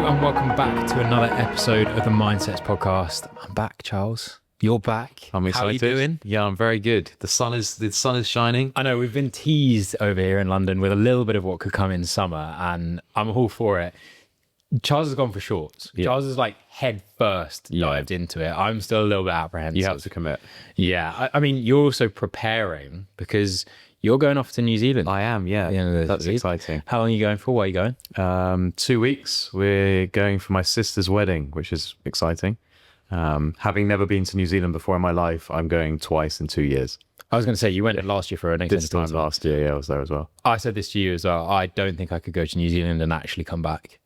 and welcome back to another episode of the MindSets podcast. I'm back, Charles. You're back. I'm excited. How are you doing? Yeah, I'm very good. The sun is shining. I know we've been teased over here in London with a little bit of what could come in summer, and I'm all for it. Charles has gone for shorts. Yeah. Charles is like head first dived into it. I'm still a little bit apprehensive. You have to commit. Yeah. I mean, you're also preparing because you're going off to New Zealand. I am, yeah. That's exciting. How long are you going for? Where are you going? 2 weeks. We're going for my sister's wedding, which is exciting. Having never been to New Zealand before in my life, I'm going twice in 2 years. I was going to say, you went last year for an extended This time last year, yeah, I was there as well. I said this to you as well. I don't think I could go to New Zealand and actually come back.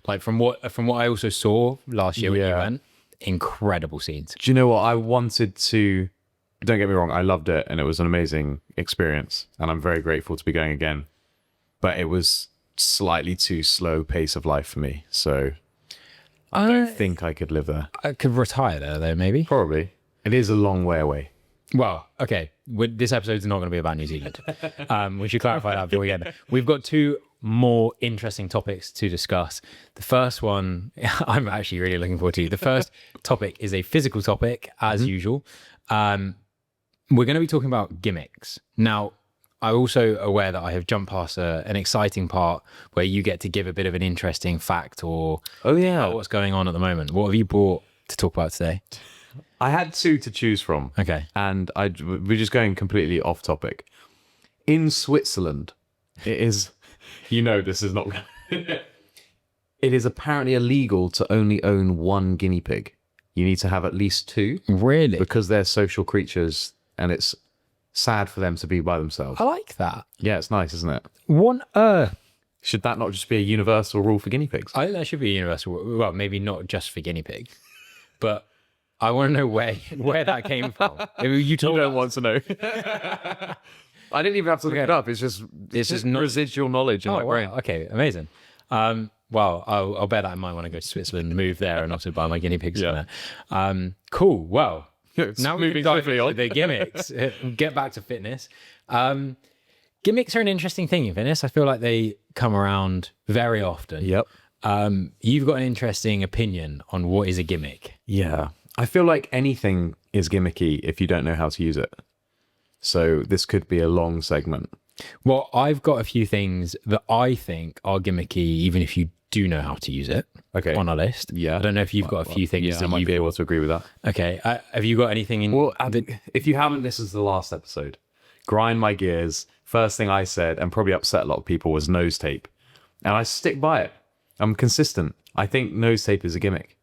Like from what I also saw last year when you went, incredible scenes. Do you know what? I wanted to, don't get me wrong, I loved it and it was an amazing experience and I'm very grateful to be going again. But it was slightly too slow pace of life for me. So I don't think I could live there. I could retire there though, maybe. Probably. It is a long way away. Well, okay. This episode is not going to be about New Zealand. We should clarify that before we get there. We've got two more interesting topics to discuss. The first one, I'm actually really looking forward to. The first topic is a physical topic, as usual. We're going to be talking about gimmicks. Now, I'm also aware that I have jumped past an exciting part where you get to give a bit of an interesting fact or what's going on at the moment. What have you brought to talk about today? I had two to choose from. Okay. And we're just going completely off topic. In Switzerland, it is, this is not, it is apparently illegal to only own one guinea pig. You need to have at least two. Really? Because they're social creatures and it's sad for them to be by themselves. I like that. Yeah, it's nice, isn't it? What on earth? Should that not just be a universal rule for guinea pigs? I think that should be a universal. Well, maybe not just for guinea pigs, but I want to know where that came from. You don't want to know. I didn't even have to look it up. It's just residual knowledge in my brain. Wow. Okay, amazing. Well, I'll bear that in mind when I go to Switzerland, move there, and also buy my guinea pigs from there. Cool. Well, now we're moving on the gimmicks. Get back to fitness. Gimmicks are an interesting thing in fitness. I feel like they come around very often. Yep. You've got an interesting opinion on what is a gimmick. Yeah. I feel like anything is gimmicky if you don't know how to use it. So this could be a long segment. Well, I've got a few things that I think are gimmicky, even if you do know how to use it. Okay. On our list. Yeah. I don't know if you've got a few things. Yeah, I might be able to agree with that. Okay. Have you got anything in? Well, if you haven't listened to the last episode, grind my gears. First thing I said, and probably upset a lot of people, was nose tape. And I stick by it. I'm consistent. I think nose tape is a gimmick.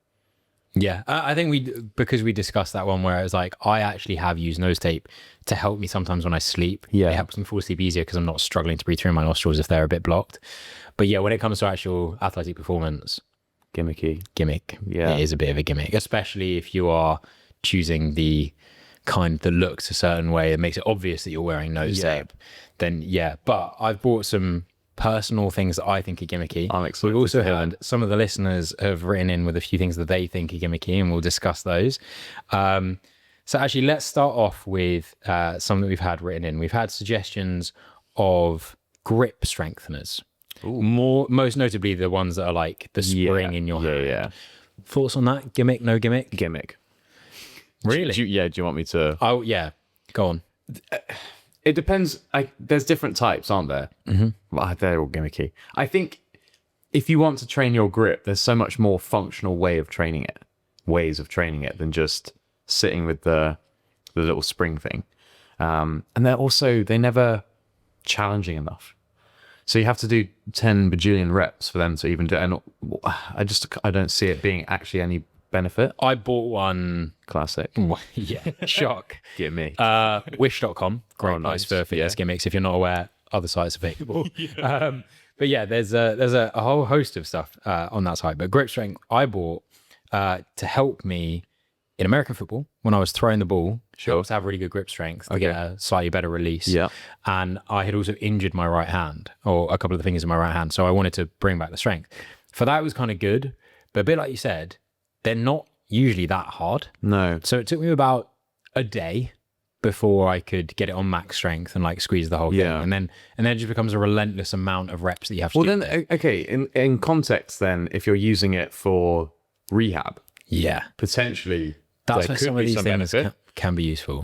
Yeah, I think because we discussed that one where it was like, I actually have used nose tape to help me sometimes when I sleep. Yeah. It helps me fall asleep easier because I'm not struggling to breathe through my nostrils if they're a bit blocked. But yeah, when it comes to actual athletic performance, gimmick. Yeah. It is a bit of a gimmick, especially if you are choosing the kind that looks a certain way and makes it obvious that you're wearing nose tape. Then yeah, but I've brought some personal things that I think are gimmicky. I'm excited. We've also had some of the listeners have written in with a few things that they think are gimmicky, and we'll discuss those. So actually, let's start off with some that we've had written in. We've had suggestions of grip strengtheners. Ooh. Most notably the ones that are like the spring in your hand. Yeah. Thoughts on that? Gimmick, no gimmick? Gimmick. Really? Do you want me to? Oh, yeah. Go on. It depends. There's different types, aren't there? Mm-hmm. They're all gimmicky. I think if you want to train your grip, there's so much more functional ways of training it than just sitting with the little spring thing. And they're never challenging enough. So you have to do 10 bajillion reps for them to even do it. And I don't see it being actually any benefit. I bought one. Classic. Yeah. Shock. Get me. Wish.com. Great price for fitness gimmicks. If you're not aware, other sites available. But yeah, there's a whole host of stuff on that site. But grip strength, I bought to help me in American football when I was throwing the ball. Sure. To have really good grip strength to get a slightly better release. Yeah. And I had also injured my right hand, or a couple of the fingers in my right hand. So I wanted to bring back the strength. For that, it was kind of good. But a bit like you said, they're not usually that hard. No. So it took me about a day before I could get it on max strength and like squeeze the whole thing. And then it just becomes a relentless amount of reps that you have to do. Well, then, okay, in context, then, if you're using it for rehab, potentially that's there where could some of be these some things benefit. can be useful.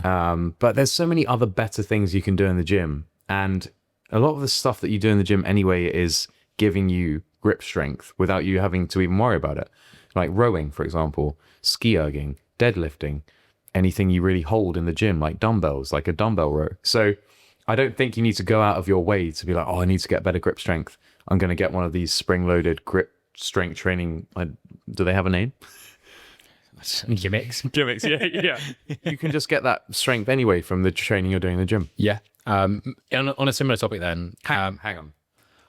But there's so many other better things you can do in the gym. And a lot of the stuff that you do in the gym anyway is giving you grip strength without you having to even worry about it. Like rowing, for example, ski erging, deadlifting, anything you really hold in the gym, like dumbbells, like a dumbbell row. So I don't think you need to go out of your way to be like, oh, I need to get better grip strength. I'm going to get one of these spring-loaded grip strength training. Do they have a name? Gimmicks. Gimmicks, yeah. You can just get that strength anyway from the training you're doing in the gym. Yeah. On a similar topic then. Hang on.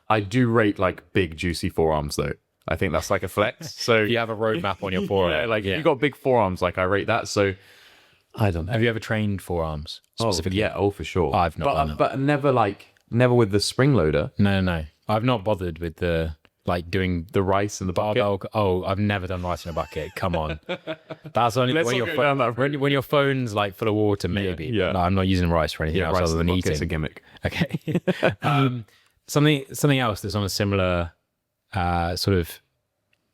I do rate like big, juicy forearms though. I think that's like a flex. So you have a roadmap on your forearm. You got big forearms, like I rate that. So I don't know. Have you ever trained forearms specifically? For sure. I've not done it. But never with the spring loader. No. I've not bothered with the like doing the rice in the bucket. barbell. Oh, I've never done rice in a bucket. Come on. That's only Let's when not go down that road. when your phone's like full of water, maybe. Yeah. No, I'm not using rice for anything else Rice other in than the bucket's eating. a gimmick. Okay. Something else that's on a similar sort of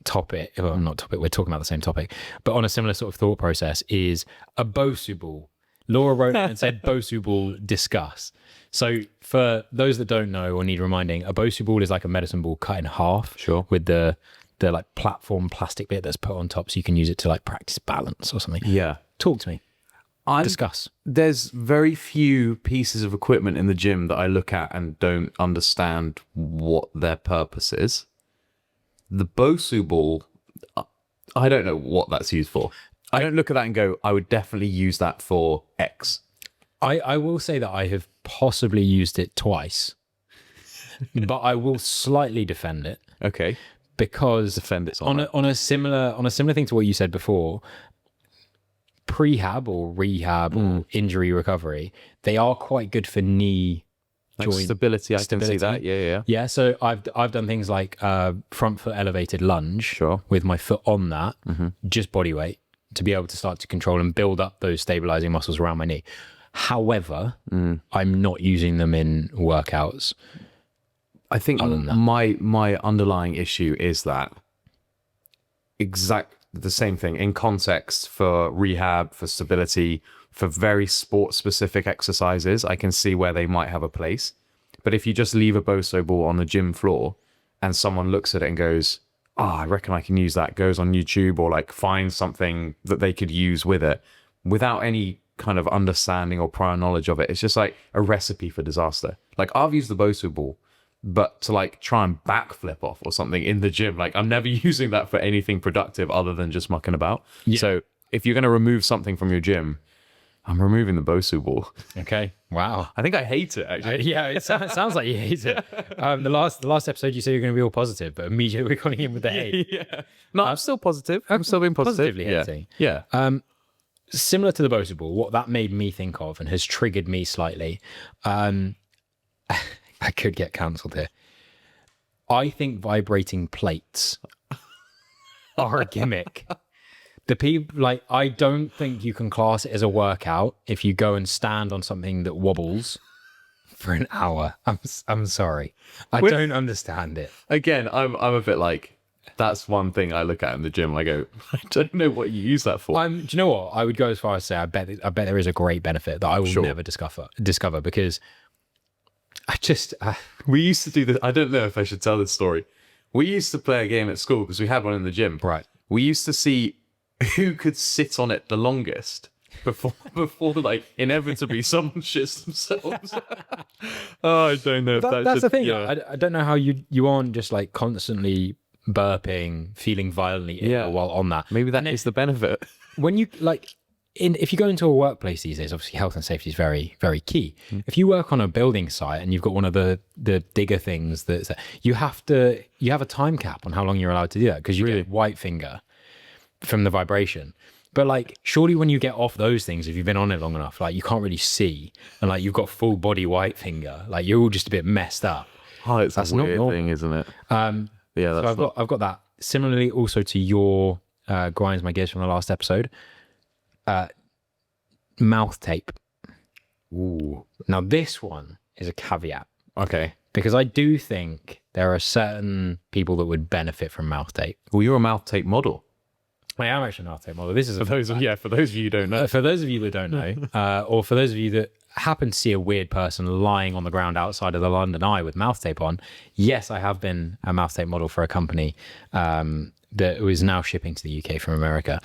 topic. Well, not topic. We're talking about the same topic, but on a similar sort of thought process is a Bosu ball. Laura wrote and said Bosu ball, discuss. So for those that don't know or need reminding, a Bosu ball is like a medicine ball cut in half. Sure. With the like platform plastic bit that's put on top, so you can use it to like practice balance or something. Yeah. Talk to me. Discuss. There's very few pieces of equipment in the gym that I look at and don't understand what their purpose is. The Bosu ball, I don't know what that's used for. I don't look at that and go, I would definitely use that for X. I will say that I have possibly used it twice, but I will slightly defend it. Okay. Because Defend it on a similar thing to what you said before, prehab or rehab or injury recovery, they are quite good for knee like joint stability. I can see that. Yeah. Yeah, so I've done things like front foot elevated lunge, Sure. with my foot on that, just body weight, to be able to start to control and build up those stabilizing muscles around my knee. However, I'm not using them in workouts. I think my underlying issue is that the same thing in context for rehab, for stability, for very sport specific exercises. I can see where they might have a place. But if you just leave a Bosu ball on the gym floor and someone looks at it and goes, I reckon I can use that, goes on YouTube or like finds something that they could use with it without any kind of understanding or prior knowledge of it, it's just like a recipe for disaster. Like I've used the Bosu ball, but to like try and backflip off or something in the gym, like I'm never using that for anything productive other than just mucking about. Yeah. So if you're going to remove something from your gym, I'm removing the Bosu ball. Okay. Wow. I think I hate it actually. Yeah, it sounds like you hate it. The last episode you said you're going to be all positive, but immediately we're going in with the hate. Yeah. No, I'm still positive. I'm still being positive. Positively hating. Yeah. Similar to the Bosu ball, what that made me think of and has triggered me slightly, I could get cancelled here. I think vibrating plates are a gimmick. The people, like, I don't think you can class it as a workout if you go and stand on something that wobbles for an hour. I'm sorry. I don't understand it. Again, I'm a bit like, that's one thing I look at in the gym. I go, I don't know what you use that for. Do you know what? I would go as far as say I bet there is a great benefit that I will never discover because we used to do this. I don't know if I should tell this story. We used to play a game at school because we had one in the gym. Right. We used to see who could sit on it the longest before like inevitably someone shits themselves. I don't know if that's the thing. Yeah. I don't know how you aren't just like constantly burping, feeling violently ill while on that. Maybe that is the benefit. When you like, if you go into a workplace these days, obviously health and safety is very, very key. If you work on a building site and you've got one of the digger things you have a time cap on how long you're allowed to do that because you get white finger from the vibration. But like, surely when you get off those things, if you've been on it long enough, like you can't really see and like you've got full body white finger, like you're all just a bit messed up. Oh, that's a weird thing, isn't it? Yeah, so I've got that. Similarly, also to your grinds my gears from the last episode, mouth tape. Ooh. Now, this one is a caveat Okay. because I do think there are certain people that would benefit from mouth tape. Well, you're a mouth tape model. I am actually an mouth tape model. This is For those of you who don't know. for those of you that don't know, or for those of you that happen to see a weird person lying on the ground outside of the London Eye with mouth tape on, yes, I have been a mouth tape model for a company that was now shipping to the UK from America.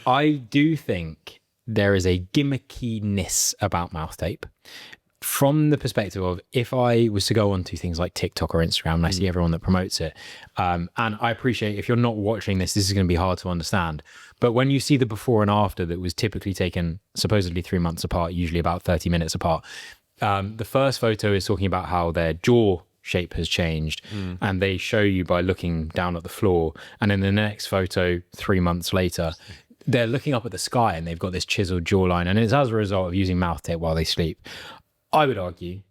I do think there is a gimmickiness about mouth tape. From the perspective of if I was to go onto things like TikTok or Instagram and I see everyone that promotes it, and I appreciate if you're not watching this is going to be hard to understand. But when you see the before and after that was typically taken supposedly 3 months apart, usually about 30 minutes apart, the first photo is talking about how their jaw shape has changed and they show you by looking down at the floor. And in the next photo, 3 months later, they're looking up at the sky and they've got this chiseled jawline. And it's as a result of using mouth tape while they sleep. I would argue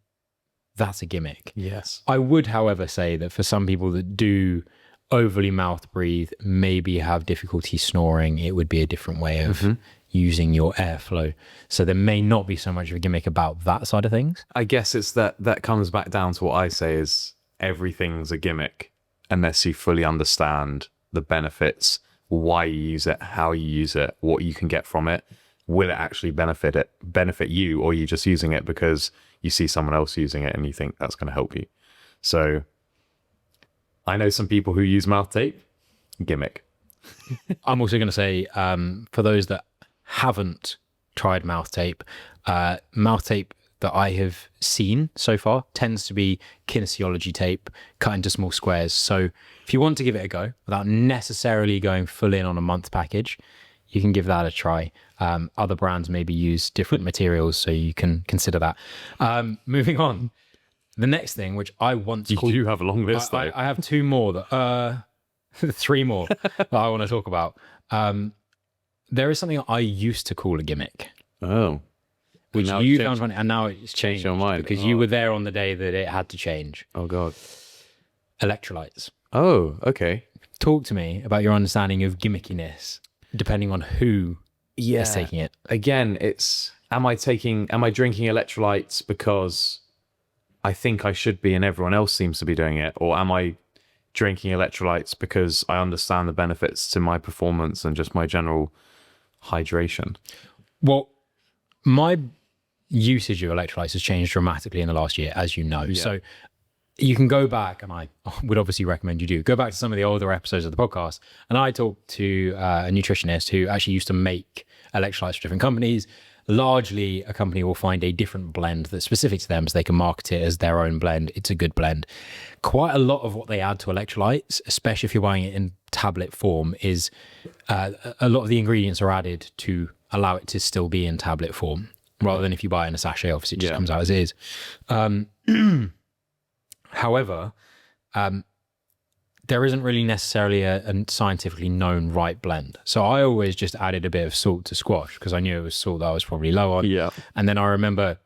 that's a gimmick. Yes. I would, however, say that for some people that do overly mouth breathe, maybe have difficulty snoring, it would be a different way of using your airflow. So there may not be so much of a gimmick about that side of things. I guess it's that comes back down to what I say is everything's a gimmick unless you fully understand the benefits, why you use it, how you use it, what you can get from it. Will it actually benefit you, or are you just using it because you see someone else using it and you think that's going to help you? So I know some people who use mouth tape, gimmick. I'm also going to say for those that haven't tried mouth tape that I have seen so far tends to be kinesiology tape cut into small squares. So if you want to give it a go without necessarily going full in on a month package, you can give that a try. Other brands maybe use different materials, so you can consider that. Moving on. The next thing, which I once You do have a long list, though. I have two more, three more that I want to talk about. There is something I used to call a gimmick. Oh. Which you found funny, and now it's changed your mind. because you were there on the day that it had to change. Oh, God. Electrolytes. Oh, okay. Talk to me about your understanding of gimmickiness, depending on who is taking it. Again, it's am I drinking electrolytes because I think I should be and everyone else seems to be doing it, or am I drinking electrolytes because I understand the benefits to my performance and just my general hydration? Well, my usage of electrolytes has changed dramatically in the last year, as you know. So you can go back, and I would obviously recommend you do, go back to some of the older episodes of the podcast. And I talked to a nutritionist who actually used to make electrolytes for different companies. Largely, a company will find a different blend that's specific to them so they can market it as their own blend. It's a good blend. Quite a lot of what they add to electrolytes, especially if you're buying it in tablet form, is a lot of the ingredients are added to allow it to still be in tablet form, rather than if you buy it in a sachet, obviously it just comes out as is. However, there isn't really necessarily a scientifically known right blend. So I always just added a bit of salt to squash because I knew it was salt that I was probably low on. Yeah. And then I remember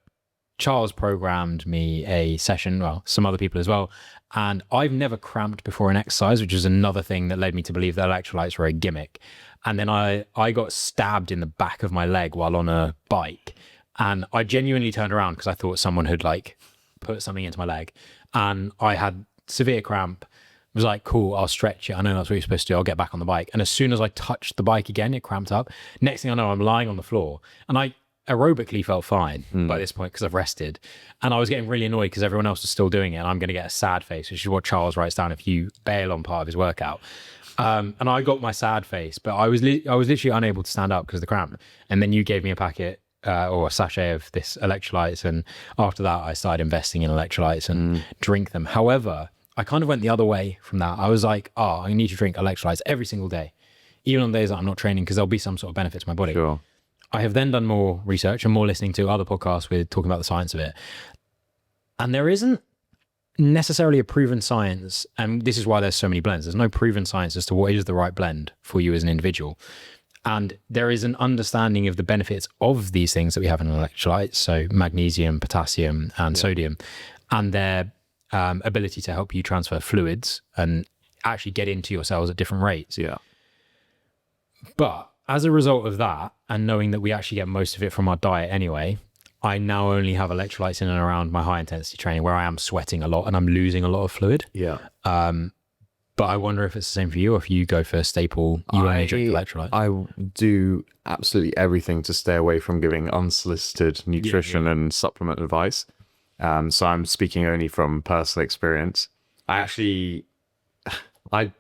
Charles programmed me a session, well, some other people as well. And I've never cramped before an exercise, which is another thing that led me to believe that electrolytes were a gimmick. And then I got stabbed in the back of my leg while on a bike. And I genuinely turned around because I thought someone had like put something into my leg. And I had severe cramp. Was like, cool, I'll stretch it. I know that's what you're supposed to do. I'll get back on the bike. And as soon as I touched the bike again, it cramped up. Next thing I know, I'm lying on the floor. And I aerobically felt fine by this point because I've rested. And I was getting really annoyed because everyone else was still doing it. And I'm going to get a sad face, which is what Charles writes down if you bail on part of his workout. And I got my sad face, but I was literally unable to stand up because of the cramp. And then you gave me a packet or a sachet of this electrolytes. And after that, I started investing in electrolytes and drink them. However, I kind of went the other way from that. I was like, I need to drink electrolytes every single day, even on days that I'm not training, because there'll be some sort of benefit to my body. Sure. I have then done more research and more listening to other podcasts with talking about the science of it. And there isn't necessarily a proven science, and this is why there's so many blends. There's no proven science as to what is the right blend for you as an individual. And there is an understanding of the benefits of these things that we have in electrolytes, so magnesium, potassium, and sodium, and their ability to help you transfer fluids and actually get into your cells at different rates. Yeah. But as a result of that, and knowing that we actually get most of it from our diet anyway, I now only have electrolytes in and around my high intensity training where I am sweating a lot and I'm losing a lot of fluid. Yeah. But I wonder if it's the same for you, or if you go for a staple, you only drink electrolytes. I do absolutely everything to stay away from giving unsolicited nutrition and supplement advice. So I'm speaking only from personal experience. I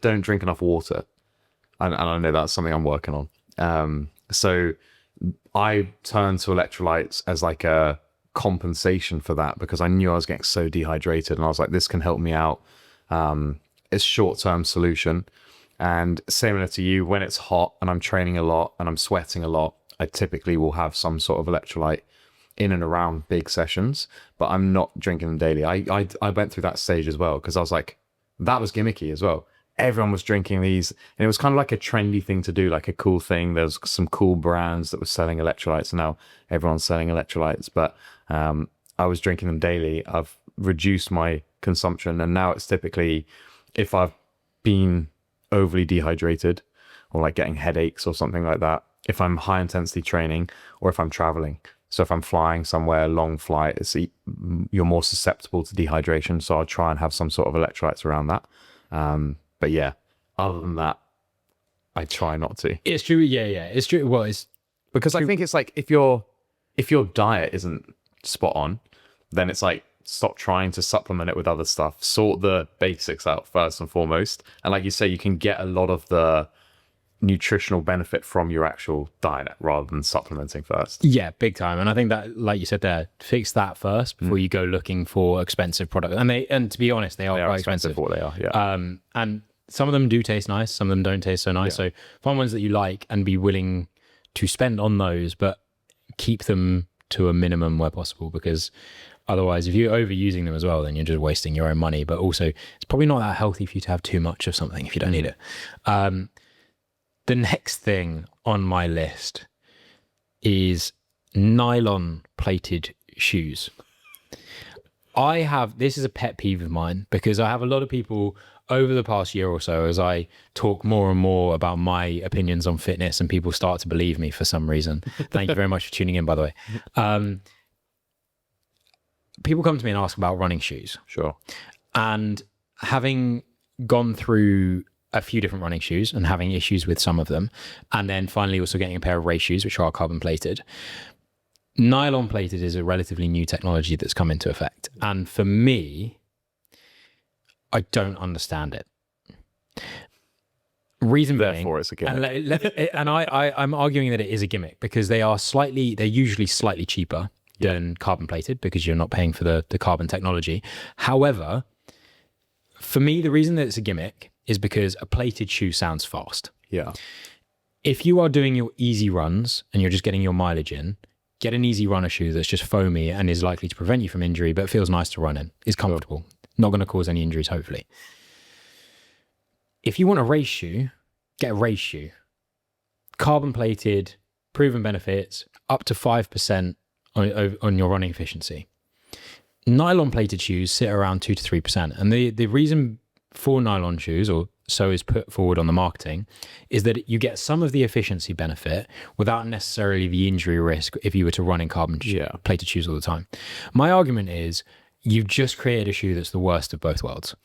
don't drink enough water. And I know that's something I'm working on. So I turned to electrolytes as like a compensation for that, because I knew I was getting so dehydrated, and I was like, this can help me out. It's short-term solution. And similar to you, when it's hot and I'm training a lot and I'm sweating a lot, I typically will have some sort of electrolyte in and around big sessions, but I'm not drinking them daily. I went through that stage as well, because I was like, that was gimmicky as well. Everyone was drinking these, and it was kind of like a trendy thing to do, like a cool thing. There's some cool brands that were selling electrolytes, and now everyone's selling electrolytes, but I was drinking them daily. I've reduced my consumption, and now it's typically, if I've been overly dehydrated or like getting headaches or something like that, if I'm high intensity training, or if I'm traveling. So if I'm flying somewhere, long flight, you're more susceptible to dehydration. So I'll try and have some sort of electrolytes around that. But yeah, other than that, I try not to. It's true. Yeah. It's true. Well, it's because I think it's like, if your diet isn't spot on, then it's like, stop trying to supplement it with other stuff. Sort the basics out first and foremost. And like you say, you can get a lot of the nutritional benefit from your actual diet rather than supplementing first. Yeah, big time. And I think that, like you said there, fix that first before you go looking for expensive products. And to be honest, they are quite expensive. What they are, yeah. And some of them do taste nice, some of them don't taste so nice. Yeah. So find ones that you like and be willing to spend on those, but keep them to a minimum where possible, because otherwise, if you're overusing them as well, then you're just wasting your own money. But also, it's probably not that healthy for you to have too much of something if you don't need it. The next thing on my list is nylon plated shoes. This is a pet peeve of mine, because I have a lot of people over the past year or so, as I talk more and more about my opinions on fitness, and people start to believe me for some reason. Thank you very much for tuning in, by the way. People come to me and ask about running shoes. Sure. And having gone through a few different running shoes and having issues with some of them, and then finally also getting a pair of race shoes, which are carbon plated. Nylon plated is a relatively new technology that's come into effect. And for me, I don't understand it. Reason being, therefore it's a gimmick. And I'm arguing that it is a gimmick, because they're usually slightly cheaper than carbon plated, because you're not paying for the carbon technology. However, for me, the reason that it's a gimmick is because a plated shoe sounds fast. Yeah. If you are doing your easy runs and you're just getting your mileage in, get an easy runner shoe that's just foamy and is likely to prevent you from injury, but feels nice to run in, is comfortable, not going to cause any injuries, hopefully. If you want a race shoe, get a race shoe. Carbon plated, proven benefits, up to 5% on your running efficiency. Nylon plated shoes sit around 2 to 3%. And the reason for nylon shoes, or so is put forward on the marketing, is that you get some of the efficiency benefit without necessarily the injury risk if you were to run in carbon plated shoes all the time. My argument is, you've just created a shoe that's the worst of both worlds.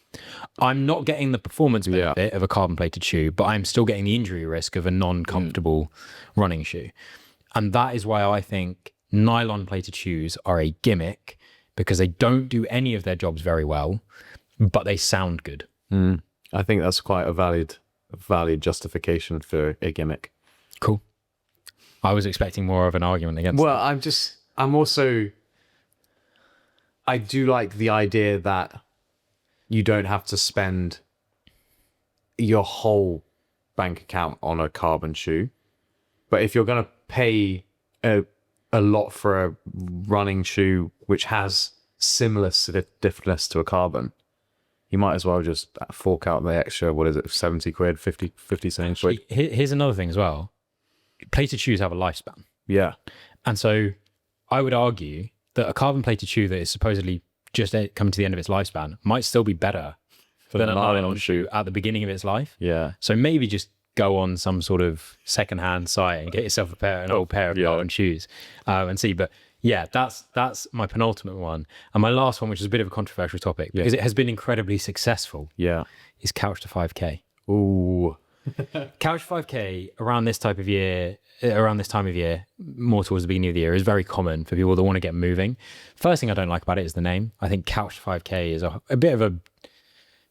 I'm not getting the performance benefit of a carbon plated shoe, but I'm still getting the injury risk of a non-comfortable running shoe. And that is why I think nylon plated shoes are a gimmick, because they don't do any of their jobs very well, but they sound good. I think that's quite a valid justification for a gimmick. Cool. I was expecting more of an argument against Well, I do like the idea that you don't have to spend your whole bank account on a carbon shoe. But if you're going to pay a lot for a running shoe which has similar stiffness to a carbon, you might as well just fork out the extra, 70 quid, 50 something quid. Here's another thing as well. Plated shoes have a lifespan. Yeah. And so I would argue that a carbon plated shoe that is supposedly just coming to the end of its lifespan might still be better than a nylon shoe at the beginning of its life. Yeah. So maybe just go on some sort of secondhand site and get yourself an old pair of nylon shoes and see. But Yeah, that's my penultimate one. And my last one, which is a bit of a controversial topic because it has been incredibly successful, Yeah. is Couch to 5K. Ooh. Couch 5K around this time of year, more towards the beginning of the year, is very common for people that want to get moving. First thing I don't like about it is the name. I think Couch 5K is a bit of a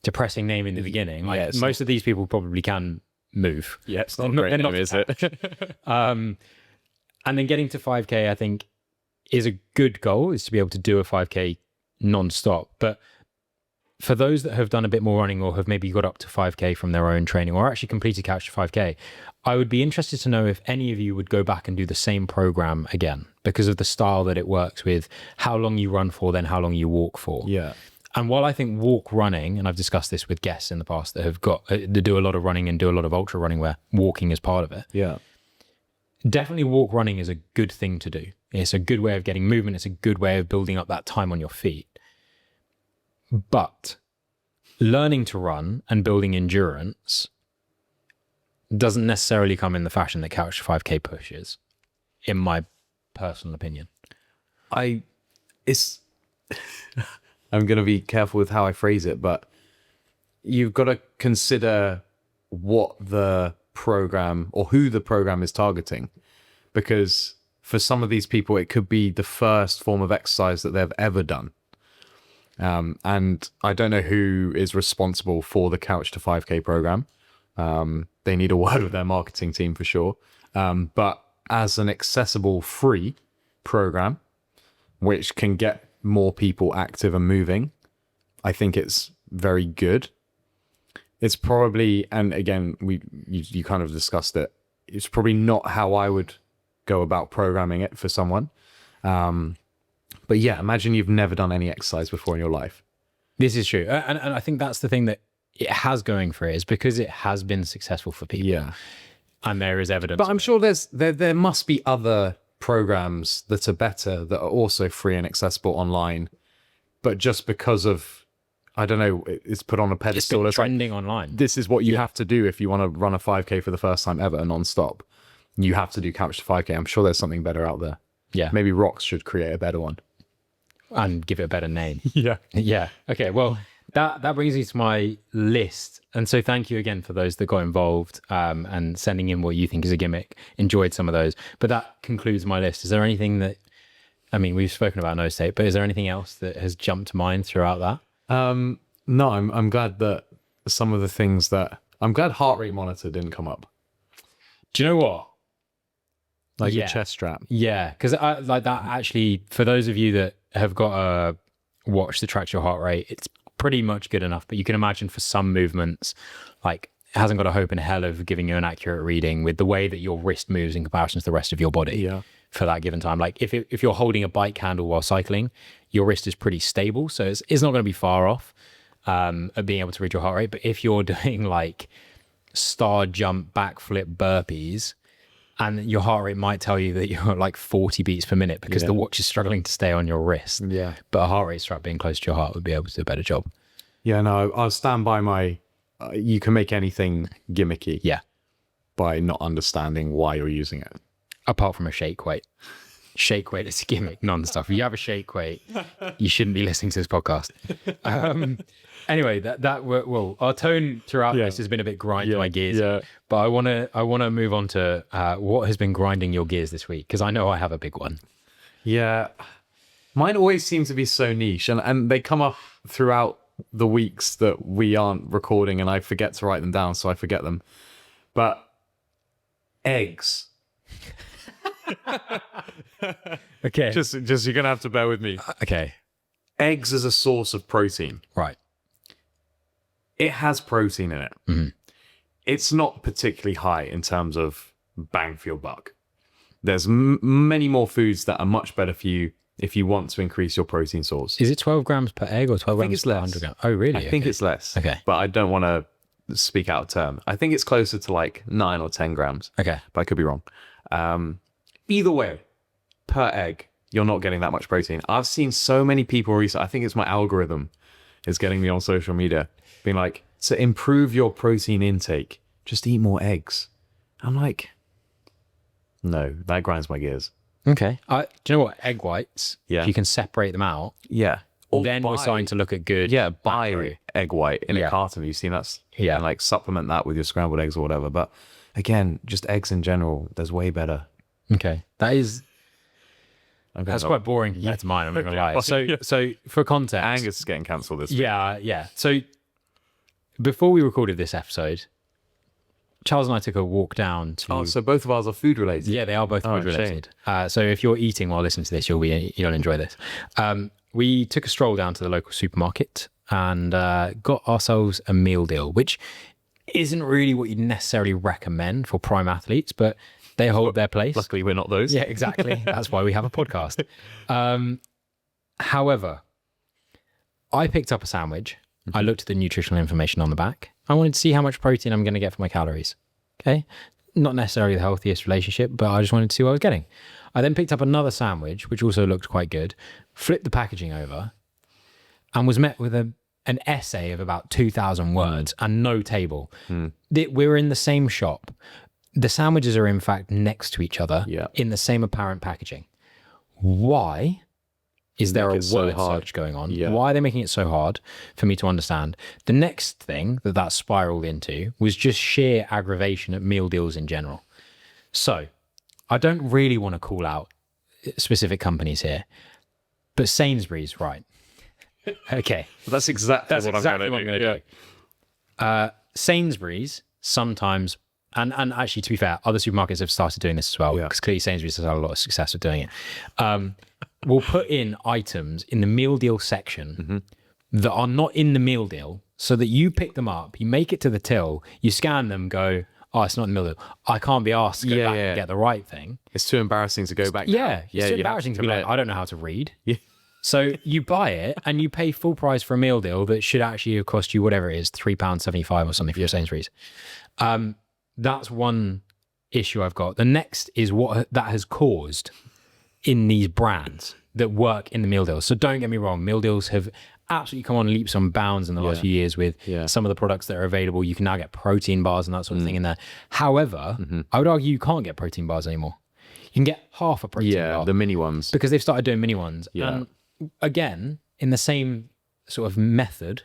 depressing name in the beginning. Like most of these people probably can move. Yeah, it's not a great name, is it? And then getting to 5K, I think, is a good goal, is to be able to do a 5K non-stop. But for those that have done a bit more running or have maybe got up to 5K from their own training or actually completed Couch to 5K, I would be interested to know if any of you would go back and do the same program again because of the style that it works with, how long you run for, then how long you walk for. Yeah. And while I think walk running, and I've discussed this with guests in the past that have got that do a lot of running and do a lot of ultra running where walking is part of it. Yeah. Definitely walk running is a good thing to do. It's a good way of getting movement. It's a good way of building up that time on your feet. But learning to run and building endurance doesn't necessarily come in the fashion that Couch to 5K pushes, in my personal opinion. I'm going to be careful with how I phrase it, but you've got to consider what the program or who the program is targeting, because for some of these people, it could be the first form of exercise that they've ever done. And I don't know who is responsible for the Couch to 5K program. They need a word with their marketing team for sure. But as an accessible free program, which can get more people active and moving, I think it's very good. It's probably, and again, you kind of discussed it, it's probably not how I would go about programming it for someone. But yeah, imagine you've never done any exercise before in your life. This is true. And I think that's the thing that it has going for it, is because it has been successful for people. Yeah. And there is evidence. But I'm sure there must be other programs that are better, that are also free and accessible online. But just because of, I don't know, it's put on a pedestal. It's trending online. This is what you have to do if you want to run a 5K for the first time ever, non-stop. You have to do Couch to 5K. I'm sure there's something better out there. Yeah. Maybe Roxd should create a better one. And give it a better name. Yeah. Yeah. Okay. Well, that brings me to my list. And so thank you again for those that got involved and sending in what you think is a gimmick. Enjoyed some of those. But that concludes my list. Is there anything that, I mean, we've spoken about no state, but is there anything else that has jumped to mind throughout that? No, I'm glad that some of the things I'm glad heart rate monitor didn't come up. Do you know what? Like your chest strap. Yeah, because like that actually, for those of you that have got a watch that tracks your heart rate, it's pretty much good enough. But you can imagine for some movements, like it hasn't got a hope in hell of giving you an accurate reading with the way that your wrist moves in comparison to the rest of your body. Yeah. For that given time. Like if you're holding a bike handle while cycling, your wrist is pretty stable. So it's not going to be far off of being able to read your heart rate. But if you're doing like star jump, backflip, burpees, and your heart rate might tell you that you're like 40 beats per minute because the watch is struggling to stay on your wrist. Yeah. But a heart rate strap being close to your heart would be able to do a better job. Yeah, no, I'll stand by my, you can make anything gimmicky. Yeah. By not understanding why you're using it. Apart from a shake weight. Shake weight is a gimmick, non-stuff. If you have a shake weight, you shouldn't be listening to this podcast. Anyway, well, our tone throughout this has been a bit grind my gears. Yeah. But I wanna move on to what has been grinding your gears this week, because I know I have a big one. Yeah. Mine always seem to be so niche, and they come up throughout the weeks that we aren't recording, and I forget to write them down, so I forget them. But eggs. Okay. Just you're gonna have to bear with me. Okay. Eggs as a source of protein. Right. It has protein in it. Mm-hmm. It's not particularly high in terms of bang for your buck. There's many more foods that are much better for you if you want to increase your protein source. Is it 12 grams per egg or 12 I think grams it's per less. 100 grams? Oh, really? I think it's less. Okay. But I don't want to speak out of term. I think it's closer to like 9 or 10 grams. Okay. But I could be wrong. Either way, per egg, you're not getting that much protein. I've seen so many people recently, I think it's my algorithm is getting me on social media, being like, to improve your protein intake, just eat more eggs. I'm like, no, that grinds my gears. Okay. Do you know what? Egg whites, Yeah. if you can separate them out, Yeah. then we're starting to look at good. Buy egg white in a carton. You've seen that. Yeah. And like supplement that with your scrambled eggs or whatever. But again, just eggs in general, there's way better. Okay. That's quite boring compared to mine, I'm not going to lie. So for context. Angus is getting cancelled this week. Yeah. So before we recorded this episode, Charles and I took a walk down to... Oh, so both of ours are food related. Yeah, they are both food related. So if you're eating while listening to this, you'll enjoy this. We took a stroll down to the local supermarket and got ourselves a meal deal, which isn't really what you'd necessarily recommend for prime athletes, but they hold their place. Luckily, we're not those. Yeah, exactly. That's why we have a podcast. However, I picked up a sandwich. I looked at the nutritional information on the back. I wanted to see how much protein I'm going to get for my calories. Okay. Not necessarily the healthiest relationship, but I just wanted to see what I was getting. I then picked up another sandwich, which also looked quite good, flipped the packaging over, and was met with an essay of about 2,000 words and no table. We were in the same shop. The sandwiches are in fact next to each other in the same apparent packaging. Why is there a word search going on? Yeah. Why are they making it so hard for me to understand? The next thing that spiraled into was just sheer aggravation at meal deals in general. So I don't really want to call out specific companies here, but Sainsbury's, right? Okay. That's exactly what I'm going to do. Sainsbury's sometimes, and actually, to be fair, other supermarkets have started doing this as well, because clearly Sainsbury's has had a lot of success with doing it. We'll put in items in the meal deal section that are not in the meal deal, so that you pick them up, you make it to the till, you scan them, go, oh, it's not in the meal deal. I can't be asked to go back and get the right thing. It's too embarrassing to go back. It's too embarrassing to be like, I don't know how to read. Yeah. So you buy it and you pay full price for a meal deal that should actually have cost you whatever it is, £3.75 or something for your Sainsbury's. That's one issue I've got. The next is what that has caused in these brands that work in the meal deals. So don't get me wrong, meal deals have absolutely come on leaps and bounds in the last few years with some of the products that are available. You can now get protein bars and that sort of thing in there. However, I would argue you can't get protein bars anymore. You can get half a protein bar. Yeah, the mini ones. Because they've started doing mini ones. And again, in the same sort of method,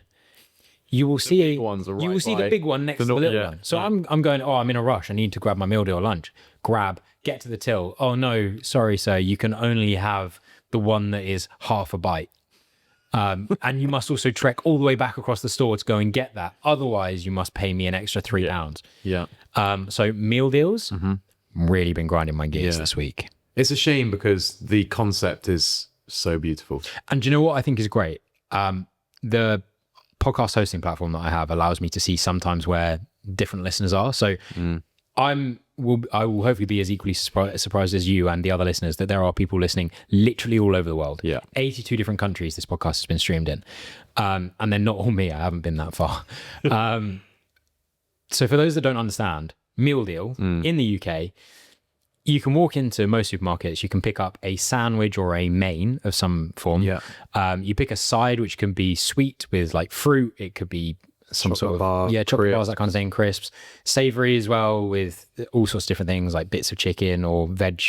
you will see the big one next to the little one. So I'm going, I'm in a rush. I need to grab my meal deal lunch. Get to the till. Oh no, sorry, sir. You can only have the one that is half a bite. And you must also trek all the way back across the store to go and get that. Otherwise, you must pay me an extra £3. Yeah. So meal deals, really been grinding my gears this week. It's a shame because the concept is so beautiful. And do you know what I think is great? The podcast hosting platform that I have allows me to see sometimes where different listeners are. So I will hopefully be as equally surprised as you and the other listeners that there are people listening literally all over the world. 82 different countries this podcast has been streamed in. And they're not all me. I haven't been that far. So for those that don't understand, meal deal in the UK, you can walk into most supermarkets, you can pick up a sandwich or a main of some form. You pick a side, which can be sweet with like fruit. It could be some chocolate sort of bar, chocolate bars, that kind of thing, crisps, savory as well, with all sorts of different things like bits of chicken or veg.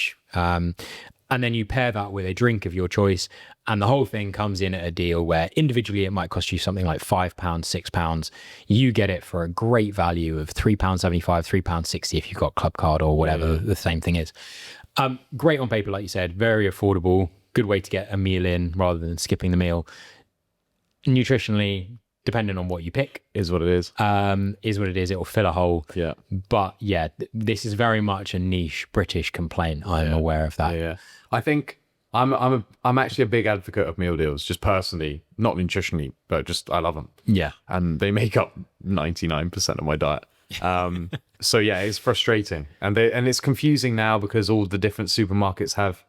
And then you pair that with a drink of your choice, and the whole thing comes in at a deal where individually it might cost you something like £5, £6. You get it for a great value of £3.75, £3.60 if you've got Club Card or whatever the same thing is. Great on paper, like you said, very affordable, good way to get a meal in rather than skipping the meal. Nutritionally, depending on what you pick, is what it is. It'll fill a hole. But this is very much a niche British complaint. I'm aware of that. I think I'm actually a big advocate of meal deals, just personally, not nutritionally, but just I love them. And they make up 99% of my diet. So it's frustrating, and it's confusing now because all the different supermarkets have.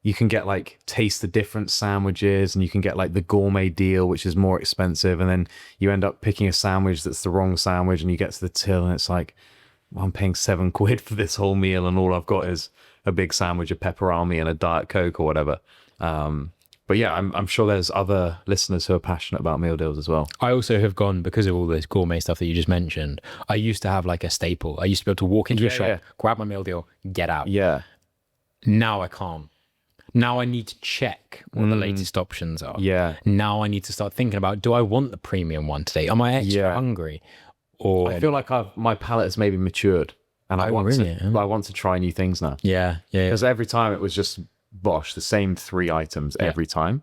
You can get like taste the different sandwiches, and you can get like the gourmet deal, which is more expensive. And then you end up picking a sandwich that's the wrong sandwich, and you get to the till and it's like, well, I'm paying £7 for this whole meal, and all I've got is a big sandwich of pepperoni and a Diet Coke or whatever. But I'm sure there's other listeners who are passionate about meal deals as well. I also have gone, because of all this gourmet stuff that you just mentioned, I used to have like a staple. I used to be able to walk into a shop, grab my meal deal, get out. now I can't. Now I need to check what the latest options are. Yeah. Now I need to start thinking about, do I want the premium one today? Am I extra hungry? Or I feel like my palate has maybe matured, and I want to try new things now. Yeah. Because every time it was just bosh, the same 3 items every time.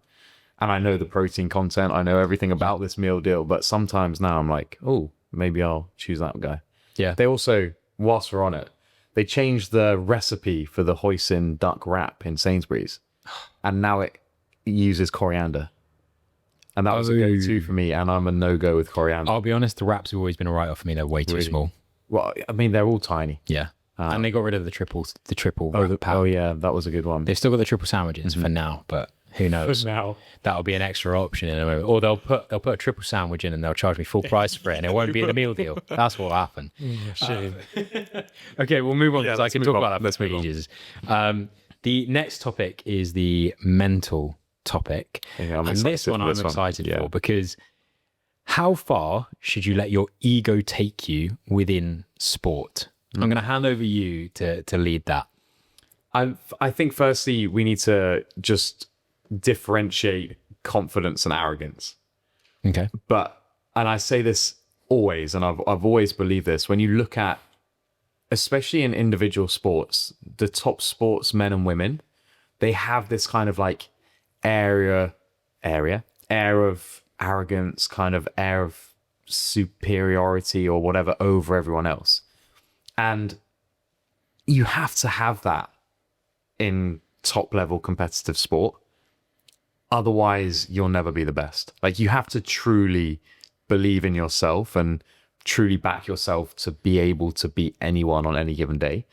And I know the protein content, I know everything about this meal deal, but sometimes now I'm like, oh, maybe I'll choose that guy. Yeah. They also, whilst we're on it, they changed the recipe for the hoisin duck wrap in Sainsbury's, and now it uses coriander. And that was a go-to for me, and I'm a no-go with coriander. I'll be honest, the wraps have always been a write-off for me. They're way too small. Well, I mean, they're all tiny. Yeah. And they got rid of the triple Oh, yeah, that was a good one. They've still got the triple sandwiches for now, but who knows? That'll be an extra option in a moment. Or they'll put a triple sandwich in and they'll charge me full price for it, and it won't be in the meal deal. That's what will happen. Okay, we'll move on because I can talk about that for ages. The next topic is the mental topic. Yeah, and this one I'm excited for, because how far should you let your ego take you within sport? I'm going to hand over you to lead that. I think firstly, we need to just differentiate confidence and arrogance. Okay. And I say this always, and I've always believed this, when you look at, especially in individual sports, the top sportsmen and women, they have this kind of like air of arrogance, kind of air of superiority or whatever over everyone else. And you have to have that in top level competitive sport. Otherwise, you'll never be the best. Like, you have to truly believe in yourself and truly back yourself to be able to beat anyone on any given day.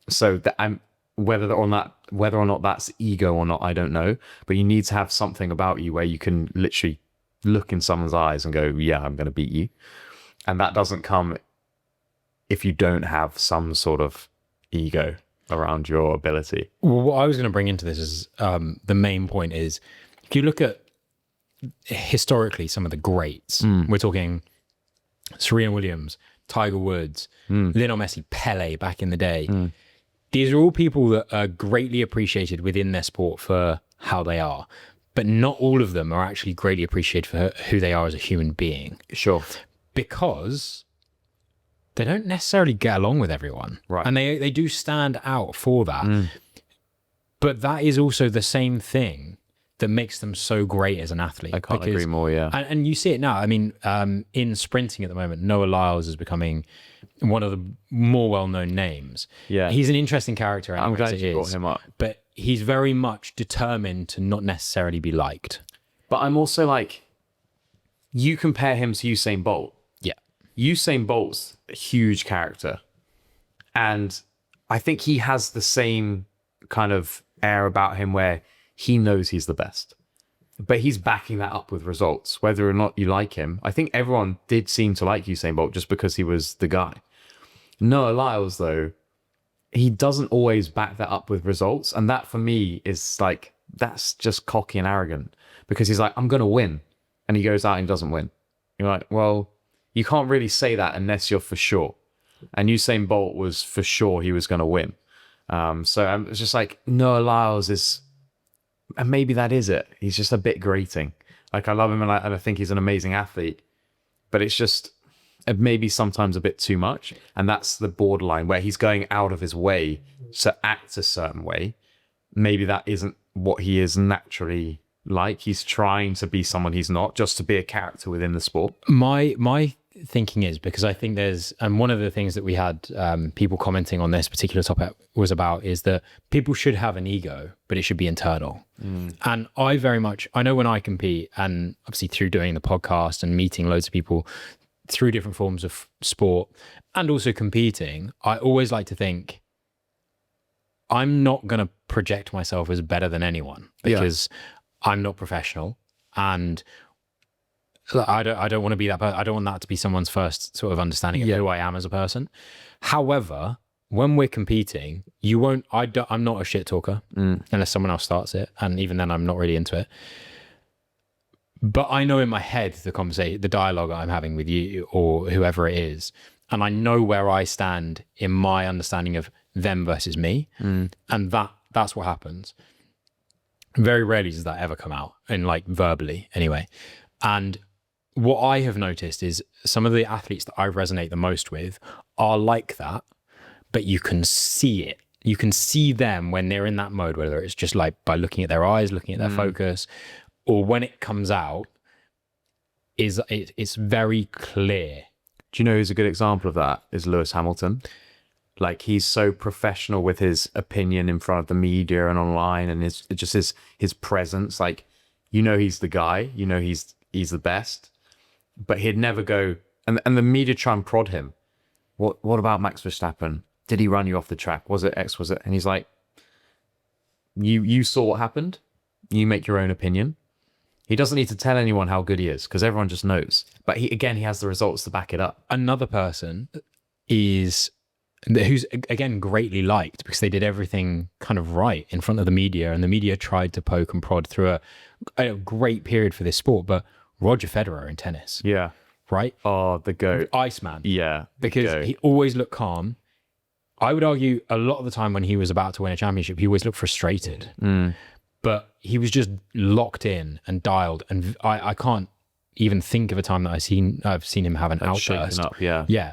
So that whether or not that's ego or not, I don't know. But you need to have something about you where you can literally look in someone's eyes and go, yeah, I'm going to beat you. And that doesn't come if you don't have some sort of ego around your ability. Well, what I was going to bring into this is the main point is, if you look at historically some of the greats, we're talking Serena Williams, Tiger Woods, Lionel Messi, Pele back in the day. These are all people that are greatly appreciated within their sport for how they are, but not all of them are actually greatly appreciated for who they are as a human being. Sure. Because they don't necessarily get along with everyone. Right. And they do stand out for that. But that is also the same thing that makes them so great as an athlete. I can't agree more, yeah. And you see it now. I mean, in sprinting at the moment, Noah Lyles is becoming one of the more well-known names. Yeah. He's an interesting character. I'm glad you brought him up. But he's very much determined to not necessarily be liked. But I'm also like, you compare him to Usain Bolt. Yeah. Usain Bolt's a huge character. And I think he has the same kind of air about him where he knows he's the best. But he's backing that up with results, whether or not you like him. I think everyone did seem to like Usain Bolt just because he was the guy. Noah Lyles, though, he doesn't always back that up with results. And that, for me, is like, that's just cocky and arrogant. Because he's like, I'm going to win. And he goes out and doesn't win. You're like, well, you can't really say that unless you're for sure. And Usain Bolt was for sure he was going to win. So I'm just like, Noah Lyles is... And maybe that is it. He's just a bit grating. Like, I love him and I think he's an amazing athlete. But it's just maybe sometimes a bit too much. And that's the borderline where he's going out of his way to act a certain way. Maybe that isn't what he is naturally like. He's trying to be someone he's not, just to be a character within the sport. My thinking is, because I think there's, and one of the things that we had people commenting on this particular topic was about, is that people should have an ego, but it should be internal. And I know when I compete, and obviously through doing the podcast and meeting loads of people through different forms of sport and also competing, I always like to think I'm not going to project myself as better than anyone, because I'm not professional, and I don't want to be that person. I don't want that to be someone's first sort of understanding of who I am as a person. However, when we're competing, I'm not a shit talker unless someone else starts it. And even then, I'm not really into it. But I know in my head, the dialogue I'm having with you or whoever it is, and I know where I stand in my understanding of them versus me. And that's what happens. Very rarely does that ever come out, and like verbally anyway. And what I have noticed is some of the athletes that I resonate the most with are like that, but you can see it. You can see them when they're in that mode, whether it's just like by looking at their eyes, looking at their focus, or when it comes out, it's very clear. Do you know who's a good example of that? Is Lewis Hamilton. Like, he's so professional with his opinion in front of the media and online, and his presence. Like, he's the guy. He's the best. But he'd never go, and the media try and prod him. What about Max Verstappen? Did he run you off the track? Was it X? Was it? And he's like, you saw what happened. You make your own opinion. He doesn't need to tell anyone how good he is, because everyone just knows. But he has the results to back it up. Another person who's again greatly liked because they did everything kind of right in front of the media, and the media tried to poke and prod through a great period for this sport. But Roger Federer in tennis, right? Oh, the GOAT, Iceman, because he always looked calm. I would argue a lot of the time when he was about to win a championship, he always looked frustrated, but he was just locked in and dialed. And I can't even think of a time that I've seen him have an outburst. Up,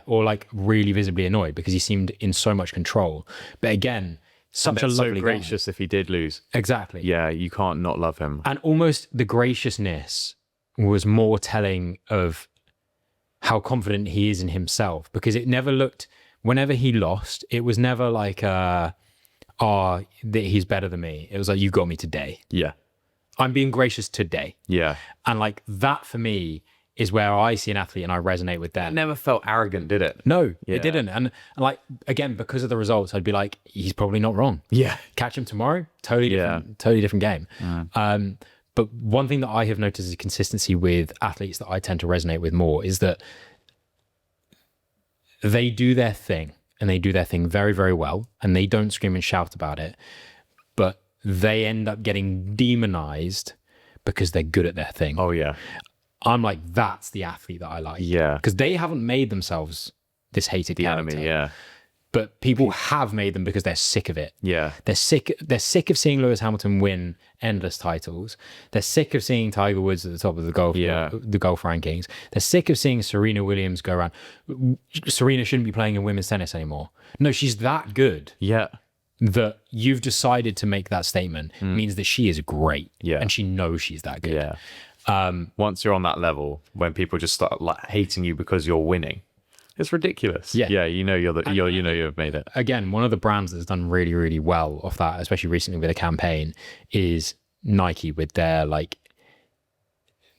or like really visibly annoyed, because he seemed in so much control. But again, such a lovely so gracious guy. If he did lose. Exactly. Yeah, you can't not love him. And almost the graciousness was more telling of how confident he is in himself, because it never looked, whenever he lost, it was never like, that he's better than me. It was like, you got me today. Yeah. I'm being gracious today. Yeah. And like that for me is where I see an athlete and I resonate with them. It never felt arrogant, did it? No, it didn't. And like, again, because of the results, I'd be like, he's probably not wrong. Yeah. Catch him tomorrow, totally different game. But one thing that I have noticed is a consistency with athletes that I tend to resonate with more is that they do their thing, and they do their thing very, very well, and they don't scream and shout about it, but they end up getting demonized because they're good at their thing. Oh, yeah. I'm like, that's the athlete that I like. Yeah. Because they haven't made themselves this hated character. Enemy, yeah. But people have made them because they're sick of it. Yeah. They're sick of seeing Lewis Hamilton win endless titles. They're sick of seeing Tiger Woods at the top of the golf rankings. They're sick of seeing Serena Williams go around. Serena shouldn't be playing in women's tennis anymore. No, she's that good. Yeah. That you've decided to make that statement means that she is great. Yeah. And she knows she's that good. Yeah. Once you're on that level, when people just start like hating you because you're winning, it's ridiculous. Yeah, you've made it. Again, one of the brands that's done really, really well off that, especially recently with a campaign, is Nike with their like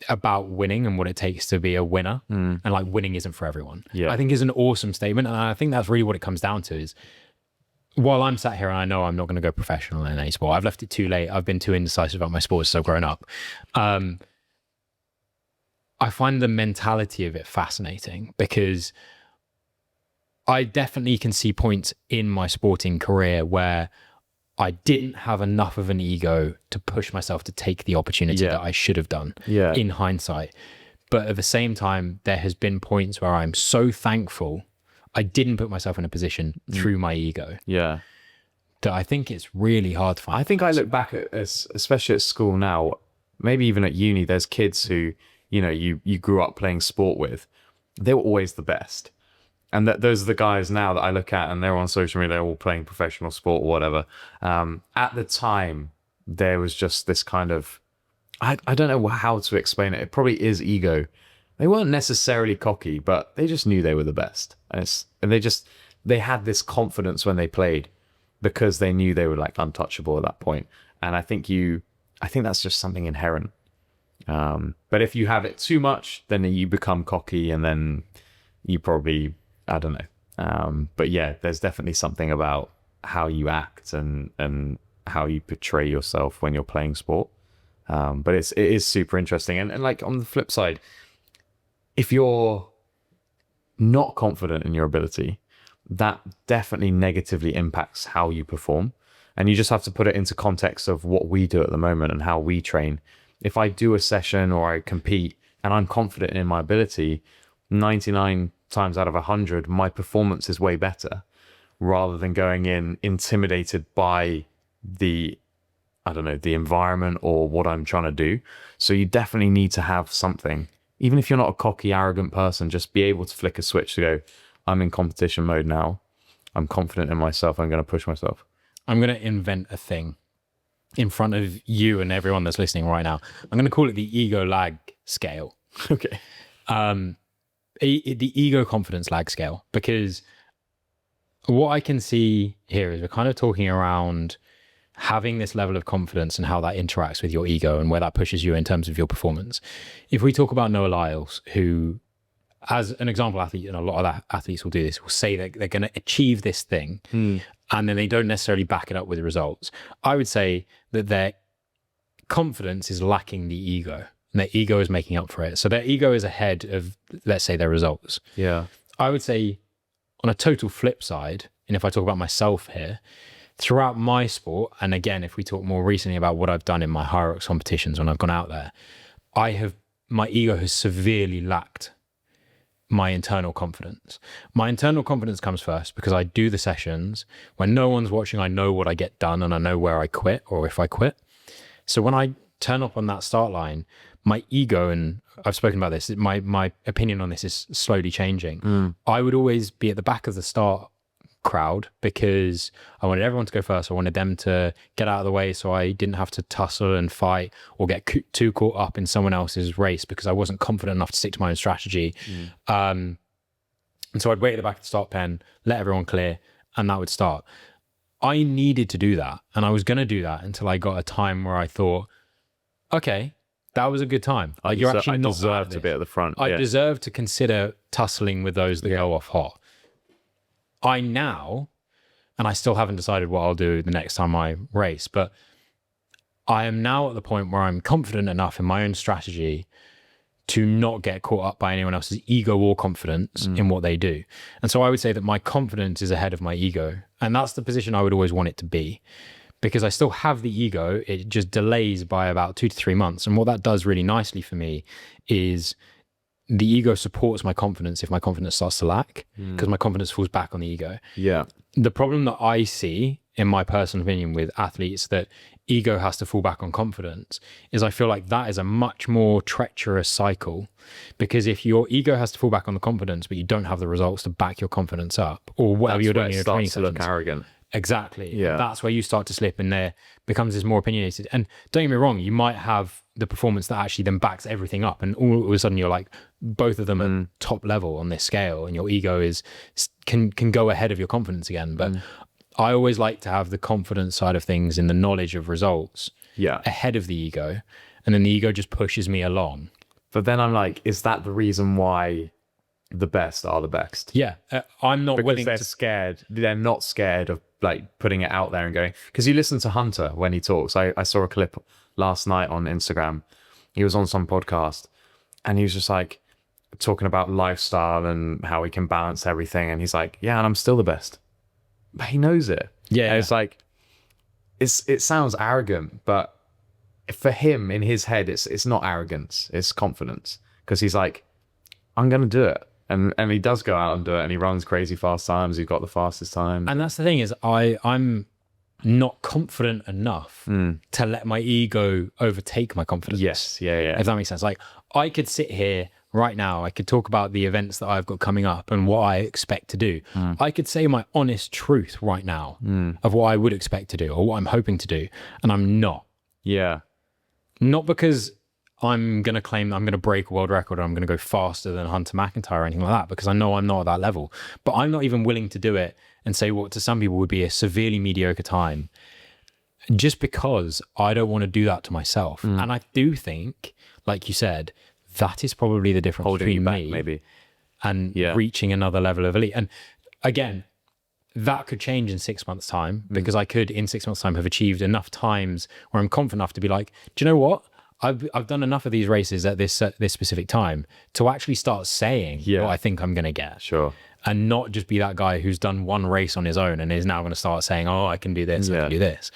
about winning and what it takes to be a winner, and like winning isn't for everyone. Yeah, I think is an awesome statement, and I think that's really what it comes down to. Is while I'm sat here and I know I'm not going to go professional in any sport, I've left it too late. I've been too indecisive about my sports as I've grown up. I find the mentality of it fascinating, because I definitely can see points in my sporting career where I didn't have enough of an ego to push myself to take the opportunity that I should have done in hindsight. But at the same time, there has been points where I'm so thankful I didn't put myself in a position through my ego. Yeah. That I think it's really hard to find. I think I look back at, especially at school now, maybe even at uni, there's kids who, you grew up playing sport with. They were always the best. And those are the guys now that I look at, and they're on social media, they're all playing professional sport or whatever. At the time, there was just this kind of, I don't know how to explain it. It probably is ego. They weren't necessarily cocky, but they just knew they were the best. And they had this confidence when they played because they knew they were like untouchable at that point. And I think that's just something inherent. But if you have it too much, then you become cocky, and then you probably, I don't know. But yeah, there's definitely something about how you act and how you portray yourself when you're playing sport. But it is super interesting. And like on the flip side, if you're not confident in your ability, that definitely negatively impacts how you perform. And you just have to put it into context of what we do at the moment and how we train. If I do a session or I compete and I'm confident in my ability, 99 times out of 100, my performance is way better. rather than going in intimidated by the environment or what I'm trying to do. So you definitely need to have something, even if you're not a cocky, arrogant person, just be able to flick a switch to go, I'm in competition mode now. I'm confident in myself. I'm going to push myself. I'm going to invent a thing in front of you and everyone that's listening right now. I'm going to call it the ego lag scale. Okay. The ego confidence lag scale, because what I can see here is we're kind of talking around having this level of confidence and how that interacts with your ego and where that pushes you in terms of your performance. If we talk about Noah Lyles, who, as an example athlete, and a lot of athletes will do this, will say that they're going to achieve this thing, and then they don't necessarily back it up with results. I would say that their confidence is lacking the ego, and their ego is making up for it. So their ego is ahead of, let's say, their results. Yeah. I would say on a total flip side, and if I talk about myself here, throughout my sport, and again, if we talk more recently about what I've done in my high rocks competitions when I've gone out there, my ego has severely lacked my internal confidence. My internal confidence comes first because I do the sessions. When no one's watching, I know what I get done and I know where I quit or if I quit. So when I turn up on that start line, my ego, and I've spoken about this, my opinion on this is slowly changing. I would always be at the back of the start crowd because I wanted everyone to go first. I wanted them to get out of the way so I didn't have to tussle and fight or get too caught up in someone else's race because I wasn't confident enough to stick to my own strategy. And so I'd wait at the back of the start pen, let everyone clear, and that would start. I needed to do that, and I was going to do that until I got a time where I thought, okay, that was a good time. Like, you're actually not deserve to be at the front. I deserve to consider tussling with those that go off hot. I now, and I still haven't decided what I'll do the next time I race, but I am now at the point where I'm confident enough in my own strategy to not get caught up by anyone else's ego or confidence in what they do. And so I would say that my confidence is ahead of my ego. And that's the position I would always want it to be, because I still have the ego. It just delays by about 2 to 3 months. And what that does really nicely for me is the ego supports my confidence if my confidence starts to lack, because my confidence falls back on the ego. Yeah. The problem that I see, in my personal opinion, with athletes that ego has to fall back on confidence is I feel like that is a much more treacherous cycle, because if your ego has to fall back on the confidence, but you don't have the results to back your confidence up, or whatever you're doing in your training sessions, look arrogant. Exactly. Yeah. That's where you start to slip, and there becomes this more opinionated. And don't get me wrong, you might have the performance that actually then backs everything up, and all of a sudden you're like both of them at top level on this scale, and your ego can go ahead of your confidence again. But I always like to have the confidence side of things in the knowledge of results ahead of the ego, and then the ego just pushes me along. But then I'm like, is that the reason why the best are the best? Yeah, I'm not willing they're to. scared. They're not scared of like putting it out there and going, because you listen to Hunter when he talks. I saw a clip last night on Instagram. He was on some podcast and he was just like talking about lifestyle and how he can balance everything. And he's like, yeah, and I'm still the best. But he knows it. Yeah. And it's like, it sounds arrogant, but for him in his head, it's not arrogance, it's confidence. Because he's like, I'm going to do it. And he does go out and do it, and he runs crazy fast times. He's got the fastest time. And that's the thing is I'm not confident enough to let my ego overtake my confidence. Yes. Yeah. If that makes sense. Like, I could sit here right now, I could talk about the events that I've got coming up and what I expect to do. I could say my honest truth right now of what I would expect to do or what I'm hoping to do. And I'm not. Yeah. Not because I'm going to claim that I'm going to break a world record or I'm going to go faster than Hunter McIntyre or anything like that, because I know I'm not at that level. But I'm not even willing to do it and say what to some people would be a severely mediocre time, just because I don't want to do that to myself. And I do think, like you said, that is probably the difference Holding between you back, me maybe. and reaching another level of elite. And again, that could change in 6 months' time, because I could in 6 months' time have achieved enough times where I'm confident enough to be like, do you know what? I've done enough of these races at this specific time to actually start saying what I think I'm going to get. Sure. And not just be that guy who's done one race on his own and is now going to start saying, oh, I can do this, I can do this.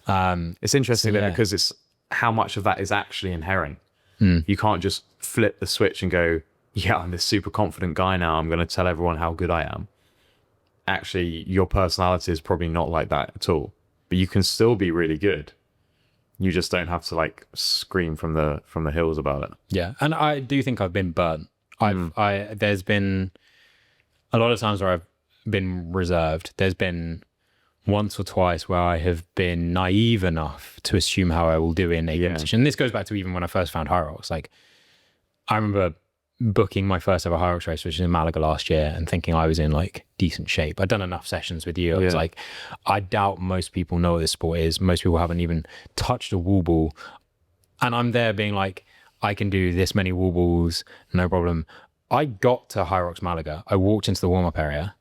It's interesting because it's how much of that is actually inherent. You can't just flip the switch and go, yeah, I'm this super confident guy now. I'm going to tell everyone how good I am. actually your personality is probably not like that at all, but you can still be really good. You just don't have to like scream from the hills about it. Yeah, and I do think I've been burnt. There's been a lot of times where I've been reserved. There's been once or twice where I have been naive enough to assume how I will do in a competition. This goes back to even when I first found High Rocks. Like, I remember booking my first ever High Rocks race, which was in Malaga last year, and thinking I was in like decent shape. I'd done enough sessions with you. I was like, I doubt most people know what this sport is. Most people haven't even touched a wall ball. And I'm there being like, I can do this many wall balls, no problem. I got to High Rocks Malaga. I walked into the warm-up area.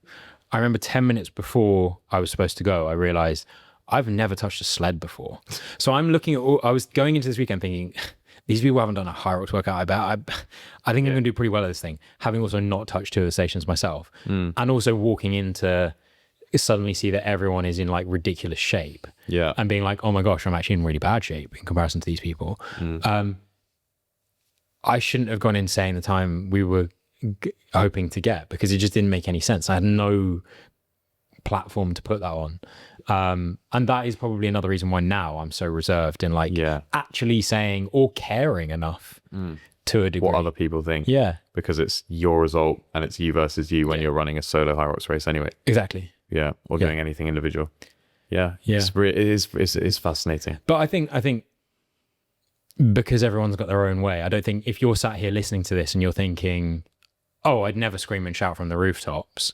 I remember 10 minutes before I was supposed to go, I realized I've never touched a sled before. So I'm looking at I was going into this weekend thinking, these people haven't done a High Rocks workout. I think I'm going to do pretty well at this thing, having also not touched two of the stations myself. And also walking into suddenly see that everyone is in like ridiculous shape. Yeah. And being like, oh my gosh, I'm actually in really bad shape in comparison to these people. I shouldn't have gone in saying the time we were hoping to get, because it just didn't make any sense. I had no platform to put that on. And that is probably another reason why now I'm so reserved in like actually saying or caring enough to a degree what other people think. Yeah. Because it's your result and it's you versus you when you're running a solo High Rocks race anyway. Exactly. Yeah. Or doing anything individual. Yeah. Yeah. It is fascinating. But I think because everyone's got their own way, I don't think if you're sat here listening to this and you're thinking, oh, I'd never scream and shout from the rooftops.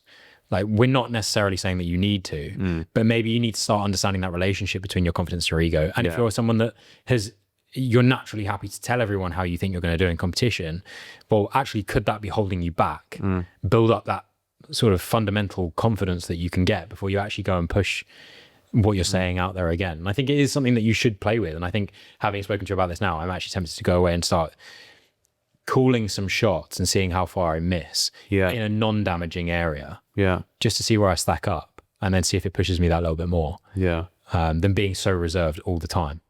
Like, we're not necessarily saying that you need to, but maybe you need to start understanding that relationship between your confidence and your ego. And if you're someone that you're naturally happy to tell everyone how you think you're going to do in competition, well, actually, could that be holding you back? Build up that sort of fundamental confidence that you can get before you actually go and push what you're saying out there again. And I think it is something that you should play with. And I think, having spoken to you about this now, I'm actually tempted to go away and start calling some shots and seeing how far I miss in a non-damaging area. Yeah. Just to see where I stack up, and then see if it pushes me that little bit more. Yeah. Than being so reserved all the time.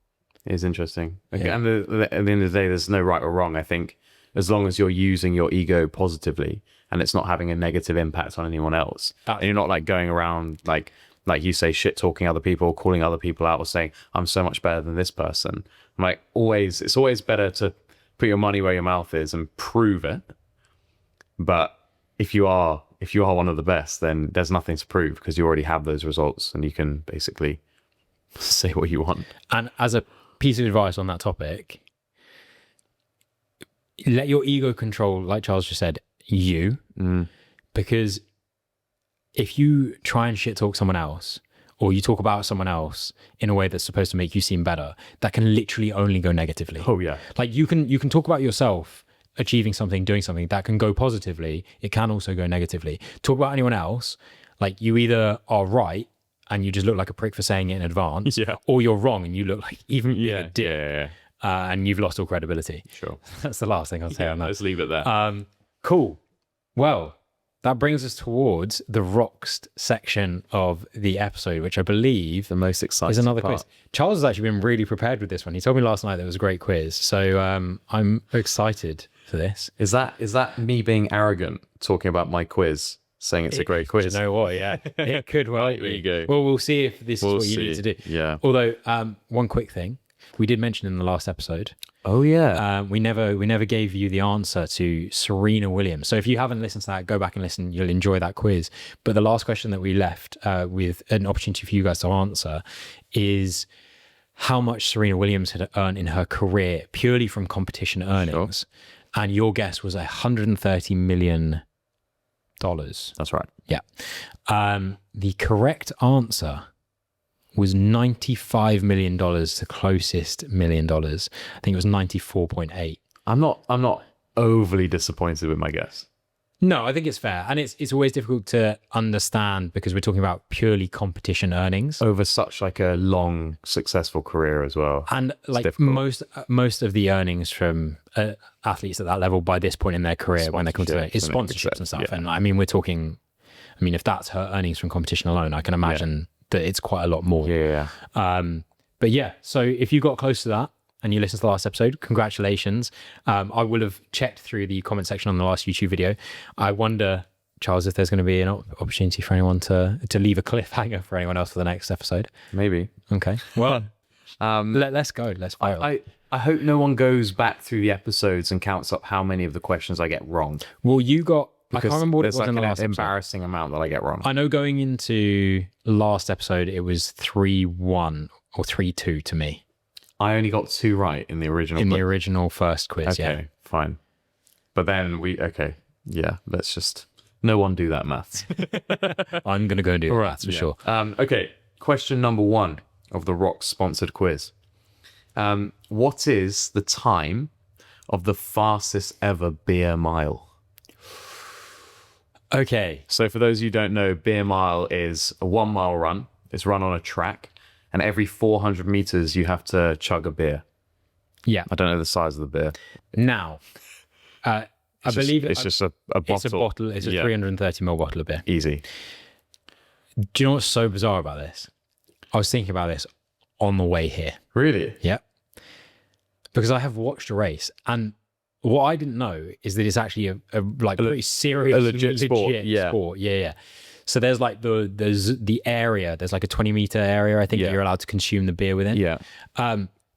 It is interesting. Okay. Yeah. And at the end of the day, there's no right or wrong. I think as long as you're using your ego positively and it's not having a negative impact on anyone else, and you're not like going around like you say, shit talking other people, calling other people out, or saying I'm so much better than this person. I'm like, it's always better to put your money where your mouth is and prove it. But if you are one of the best, then there's nothing to prove, because you already have those results and you can basically say what you want. And as a piece of advice on that topic, let your ego control, like Charles just said, you. Because if you try and shit talk someone else, or you talk about someone else in a way that's supposed to make you seem better, that can literally only go negatively. Oh yeah. Like you can talk about yourself achieving something, doing something that can go positively. It can also go negatively. Talk about anyone else, like you either are right and you just look like a prick for saying it in advance, or you're wrong and you look like even a dick, and you've lost all credibility. Sure. That's the last thing I'll say on that. Let's leave it there. Cool. Well, that brings us towards the Roxd section of the episode, which I believe the most exciting is another part. quiz. Charles has actually been really prepared with this one. He told me last night that it was a great quiz. So I'm excited for this. Is that me being arrogant, talking about my quiz, saying it's a great quiz? You know what? Yeah, it could well be. There you go. Well, we'll see if this is what you need to do. Yeah. Although, one quick thing we did mention in the last episode. Oh yeah. We never gave you the answer to Serena Williams. So if you haven't listened to that, go back and listen. You'll enjoy that quiz. But the last question that we left with an opportunity for you guys to answer is how much Serena Williams had earned in her career purely from competition earnings. Sure. And your guess was $130 million. That's right. Yeah. The correct answer was $95 million, the closest $1 million. I think it was 94.8. I'm not overly disappointed with my guess. No, I think it's fair. And it's always difficult to understand because we're talking about purely competition earnings. Over such like a long, successful career as well. And like most of the earnings from athletes at that level by this point in their carear when they come to it is sponsorships and stuff. Yeah. And I mean, if that's her earnings from competition alone, I can imagine that it's quite a lot more. Yeah. But yeah, so if you got close to that and you listened to the last episode, congratulations. I will have checked through the comment section on the last YouTube video. I wonder, Charles, if there's going to be an opportunity for anyone to leave a cliffhanger for anyone else for the next episode. Maybe. Okay. Well, let's go. Let's fire. I hope no one goes back through the episodes and counts up how many of the questions I get wrong. Well, you got... I can't remember what it there's was like in the last an episode. embarrassing amount that I get wrong. I know going into last episode, it was 3-1 or 3-2 to me. I only got 2 right in the original. In the original first quiz, okay, fine. But then let's just... No one do that maths. I'm going to go and do that for sure. Okay, question number 1 of the Roxd sponsored quiz. What is the time of the fastest ever beer mile? Okay. So for those of you who don't know, beer mile is a 1 mile run. It's run on a track. And every 400 meters, you have to chug a beer. Yeah. I don't know the size of the beer. Now, I believe it's just a bottle. It's a bottle. It's a 330ml bottle of beer. Easy. Do you know what's so bizarre about this? I was thinking about this on the way here. Really? Yeah. Because I have watched a race, and what I didn't know is that it's actually a pretty serious, a legit sport. Yeah. Sport. Yeah. So there's like the area. There's like a 20-meter area. I think that you're allowed to consume the beer within. Yeah.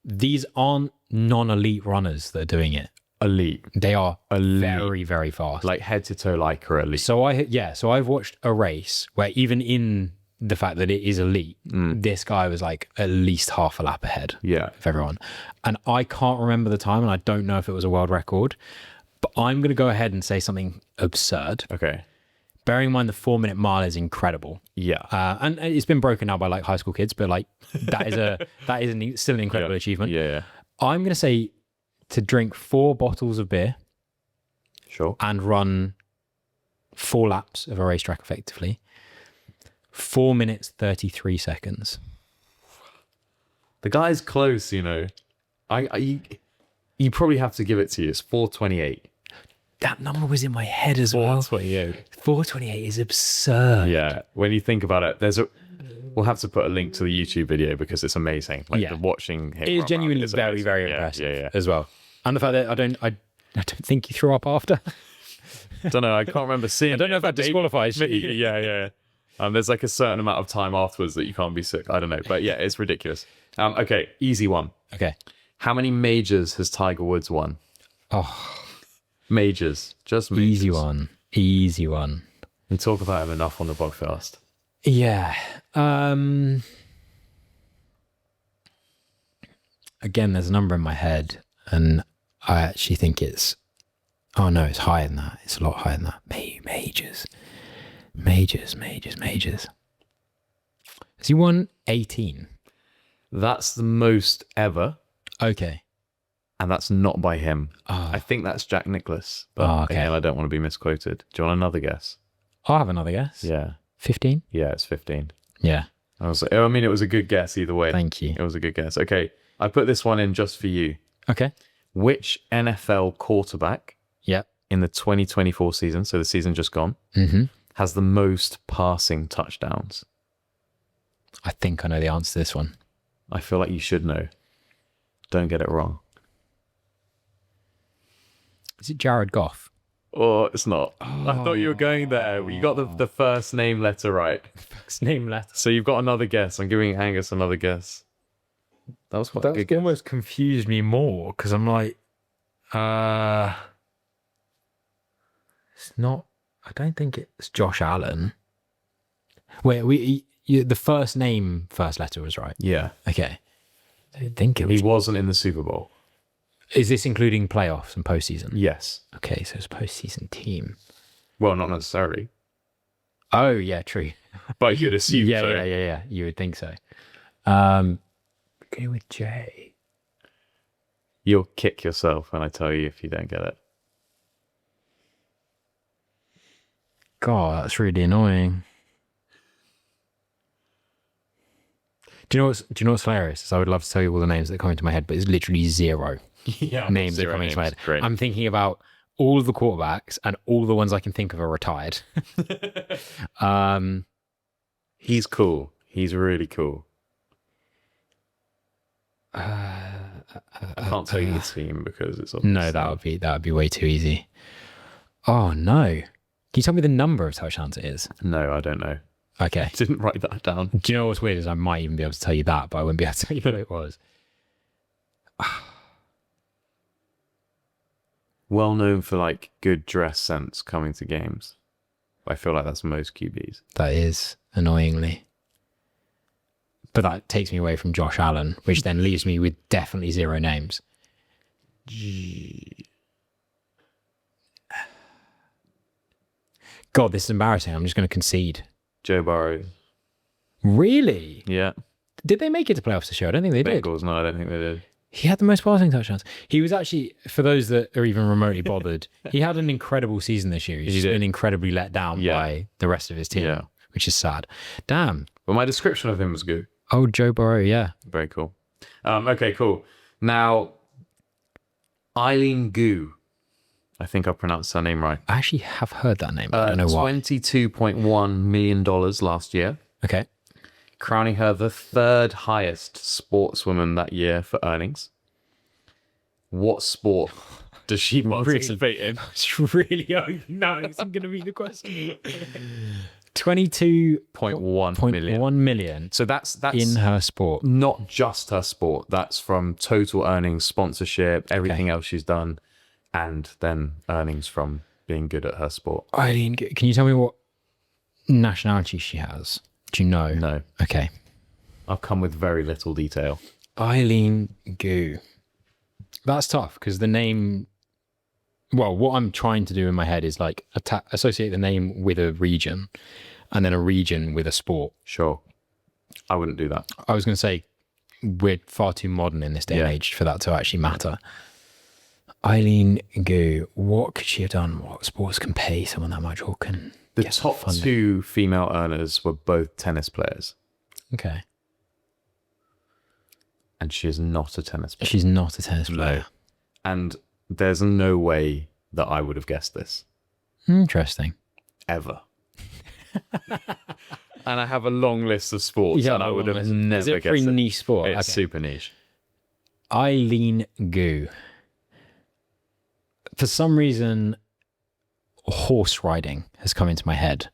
These aren't non-elite runners that are doing it. Elite. They are elite. Very, very fast. Like head to toe Lycra elite. So I've watched a race where even in the fact that it is elite, this guy was like at least half a lap ahead of everyone. And I can't remember the time, and I don't know if it was a world record, but I'm going to go ahead and say something absurd. Okay. Bearing in mind the 4-minute mile is incredible. Yeah. And it's been broken now by like high school kids, but like that is still an incredible achievement. Yeah. I'm going to say to drink 4 bottles of beer. Sure. And run 4 laps of a racetrack effectively. 4 minutes, 33 seconds. The guy's close, you know. You probably have to give it to you. It's 4:28. That number was in my head as well. 4:28. 4:28 is absurd. Yeah. When you think about it, we'll have to put a link to the YouTube video because it's amazing. Like the watching him. It is genuinely very, very impressive as well. And the fact that I don't think you threw up after. Don't know. I can't remember seeing. I don't know if that disqualifies you. Yeah. There's like a certain amount of time afterwards that you can't be sick. I don't know, but yeah, it's ridiculous. Okay, easy one. Okay. How many majors has Tiger Woods won? Oh, majors, just majors. Easy one. We talk about him enough on the podcast. Yeah. Again, there's a number in my head, and I actually think it's higher than that. It's a lot higher than that. Majors. Has he won 18? That's the most ever. Okay. And that's not by him. I think that's Jack Nicklaus. But again, I don't want to be misquoted. Do you want another guess? I'll have another guess. Yeah. 15? Yeah, it's 15. Yeah. I mean, it was a good guess either way. Thank you. It was a good guess. Okay, I put this one in just for you. Okay. Which NFL quarterback in the 2024 season, so the season just gone, has the most passing touchdowns? I think I know the answer to this one. I feel like you should know. Don't get it wrong. Is it Jared Goff? Oh, it's not. I thought you were going there. You got the first name letter right. First name letter. So you've got another guess. I'm giving Angus another guess. That was quite a good guess. Almost confused me more because I'm like, it's not. I don't think it's Josh Allen. Wait, the first letter was right. Yeah. Okay. I didn't think it was. He wasn't in the Super Bowl. Is this including playoffs and postseason? Yes. Okay, so it's a postseason team. Well, not necessarily. Oh, yeah, true. But you'd assume so. Yeah. You would think so. Go with J. You'll kick yourself when I tell you if you don't get it. God, that's really annoying. Do you know what's hilarious? Is I would love to tell you all the names that come into my head, but it's literally zero names that come into my head. Great. I'm thinking about all of the quarterbacks, and all the ones I can think of are retired. He's cool. He's really cool. I can't tell you the team because it's obvious. No, that would be way too easy. Oh no. Can you tell me the number of touchdowns it is? No, I don't know. Okay. Didn't write that down. Do you know what's weird is I might even be able to tell you that, but I wouldn't be able to tell you what it was. Well known for like good dress sense coming to games. I feel like that's most QBs. That is, annoyingly. But that takes me away from Josh Allen, which then leaves me with definitely 0 names. God, this is embarrassing. I'm just going to concede. Joe Burrow. Really? Yeah. Did they make it to playoffs this year? I don't think they did. Bengals, no, I don't think they did. He had the most passing touchdowns. He was actually, for those that are even remotely bothered, he had an incredible season this year. He's been incredibly let down by the rest of his team, which is sad. Damn. Well, my description of him was good. Oh, Joe Burrow, yeah. Very cool. Okay, cool. Now, Eileen Gu. I think I pronounced her name right. I actually have heard that name. I don't know why. $22.1 million last year. Okay. Crowning her the 3rd highest sportswoman that year for earnings. What sport does she participate in? It's really hoping that isn't going to be the question. 22.1 million. So that's in her sport. Not just her sport. That's from total earnings, sponsorship, everything else she's done, and then earnings from being good at her sport. Eileen, can you tell me what nationality she has? Do you know? No. Okay. I've come with very little detail. Eileen Gu. That's tough because the name... Well, what I'm trying to do in my head is like associate the name with a region and then a region with a sport. Sure. I wouldn't do that. I was going to say we're far too modern in this day and age for that to actually matter. Eileen Gu, what could she have done? What sports can pay someone that much or can... The top 2 female earners were both tennis players. Okay. And she is not a tennis player. She's not a tennis player. No. And there's no way that I would have guessed this. Interesting. Ever. And I have a long list of sports and I would have never guessed it. Is it a pretty niche sport? It's super niche. Eileen Gu. For some reason, horse riding has come into my head.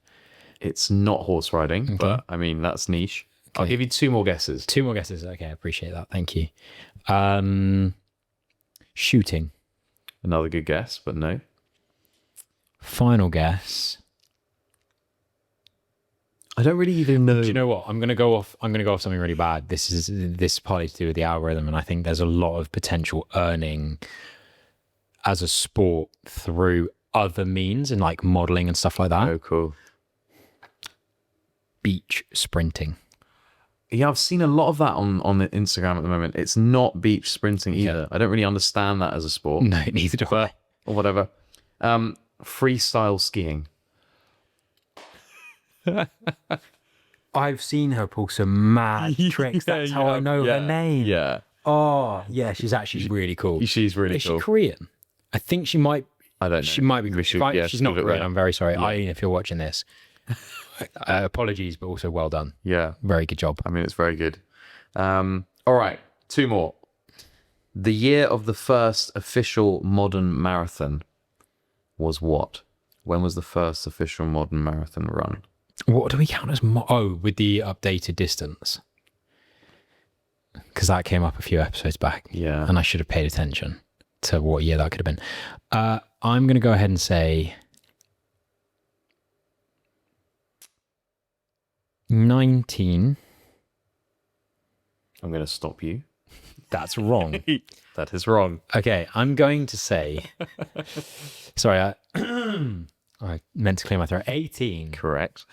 It's not horse riding, but I mean, that's niche. Okay. I'll give you 2 more guesses. 2 more guesses. Okay, I appreciate that. Thank you. Shooting. Another good guess, but no. Final guess. I don't really even know. Do you know what? I'm gonna go off something really bad. This is partly to do with the algorithm, and I think there's a lot of potential earning as a sport through other means and like modeling and stuff like that. Oh, cool. Beach sprinting. Yeah, I've seen a lot of that on the Instagram at the moment. It's not beach sprinting either. I don't really understand that as a sport. No, neither do I. Or whatever. Freestyle skiing. I've seen her pull some mad tricks. That's how I know her name. Yeah. Oh, yeah, she's actually really cool. She's really cool. Is she Korean? I think she might. I don't know. She might be. She's not Korean. I'm very sorry. Yeah. Eileen, if you're watching this, apologies, but also well done. Yeah. Very good job. I mean, it's very good. All right. 2 more. The year of the first official modern marathon was what? When was the first official modern marathon run? What do we count as? With the updated distance. Because that came up a few episodes back. Yeah. And I should have paid attention to what year that could have been. I'm going to go ahead and say 19. I'm going to stop you. That's wrong. That is wrong. Okay, I'm going to say... Sorry, I meant to clear my throat. 18. Correct.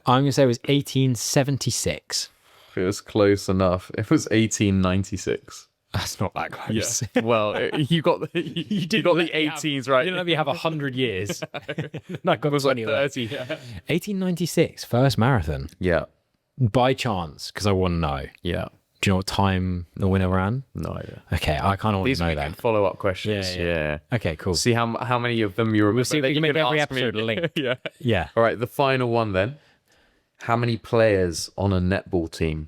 I'm going to say it was 1876. It was close enough. It was 1896. That's not that close. Yeah. Well, you got the 18s right. You didn't let me have 100 years. No, I got 20 30. Yeah. 1896, first marathon. Yeah. By chance, because I want to know. Yeah. Do you know what time the winner ran? No idea. Okay, I kind of want These to know are that. follow-up questions. Yeah. Okay, cool. See how many of them you remember. We'll see if we can make every episode a link. Yeah. Yeah. All right, the final one then. How many players on a netball team?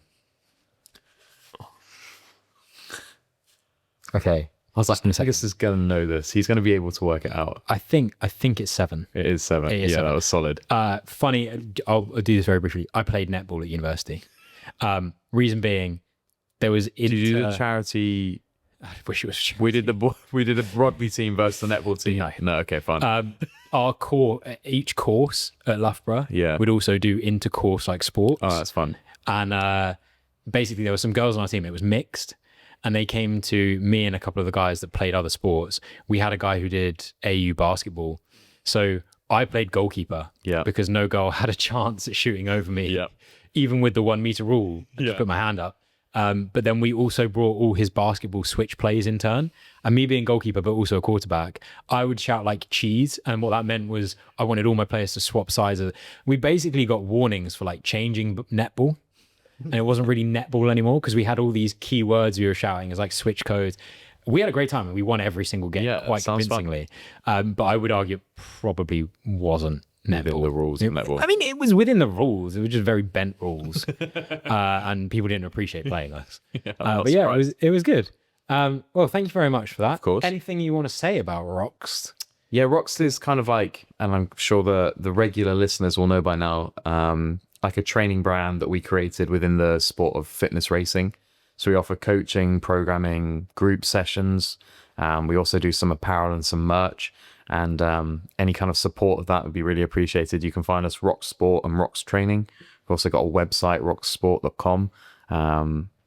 Okay, I was like, I guess he's going to know this. He's going to be able to work it out. I think it's 7. It is 7. It is 7. That was solid. Funny, I'll do this very briefly. I played netball at university. Reason being, there was... Did you do the charity... I wish it was charity. We did a rugby team versus the netball team. No, okay, fine. Each course at Loughborough would also do inter-course like sports. Oh, that's fun. And basically there were some girls on our team. It was mixed. And they came to me and a couple of the guys that played other sports. We had a guy who did AU basketball. So I played goalkeeper because no girl had a chance at shooting over me, even with the 1 meter rule. I just put my hand up. But then we also brought all his basketball switch plays in turn. And me being goalkeeper, but also a quarterback, I would shout like cheese. And what that meant was I wanted all my players to swap sides. We basically got warnings for like changing netball. And it wasn't really netball anymore because we had all these key words we were shouting as like switch codes. We had a great time and we won every single game quite convincingly. But I would argue it probably wasn't netball. Within the rules of netball. I mean, it was within the rules. It was just very bent rules. And people didn't appreciate playing us. But yeah, it was good. Well, thank you very much for that. Of course. Anything you want to say about Roxd? Yeah, Roxd is kind of like, and I'm sure the regular listeners will know by now, like a training brand that we created within the sport of fitness racing. So we offer coaching, programming, group sessions. We also do some apparel and some merch. And any kind of support of that would be really appreciated. You can find us Roxd Sport and Roxd Training. We've also got a website, roxdsport.com.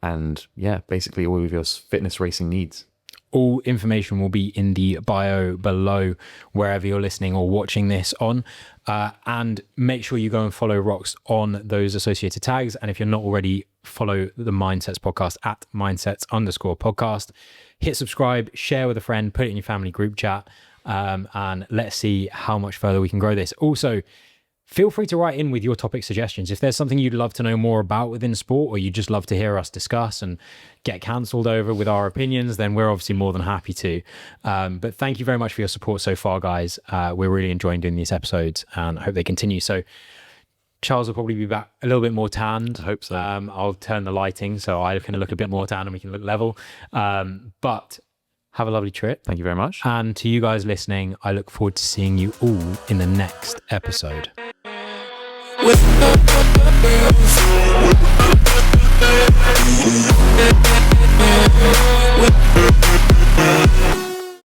And yeah, basically all of your fitness racing needs. All information will be in the bio below wherever you're listening or watching this on. And make sure you go and follow Roxd on those associated tags. And if you're not already, follow the MindSets podcast at MindSets_podcast. Hit subscribe, share with a friend, put it in your family group chat. And let's see how much further we can grow this. Also, feel free to write in with your topic suggestions. If there's something you'd love to know more about within sport, or you just love to hear us discuss and get cancelled over with our opinions, then we're obviously more than happy to. But thank you very much for your support so far, guys. We're really enjoying doing these episodes and I hope they continue. So Charles will probably be back a little bit more tanned. I hope so. I'll turn the lighting so I can look a bit more tan and we can look level. But have a lovely trip. Thank you very much. And to you guys listening, I look forward to seeing you all in the next episode. With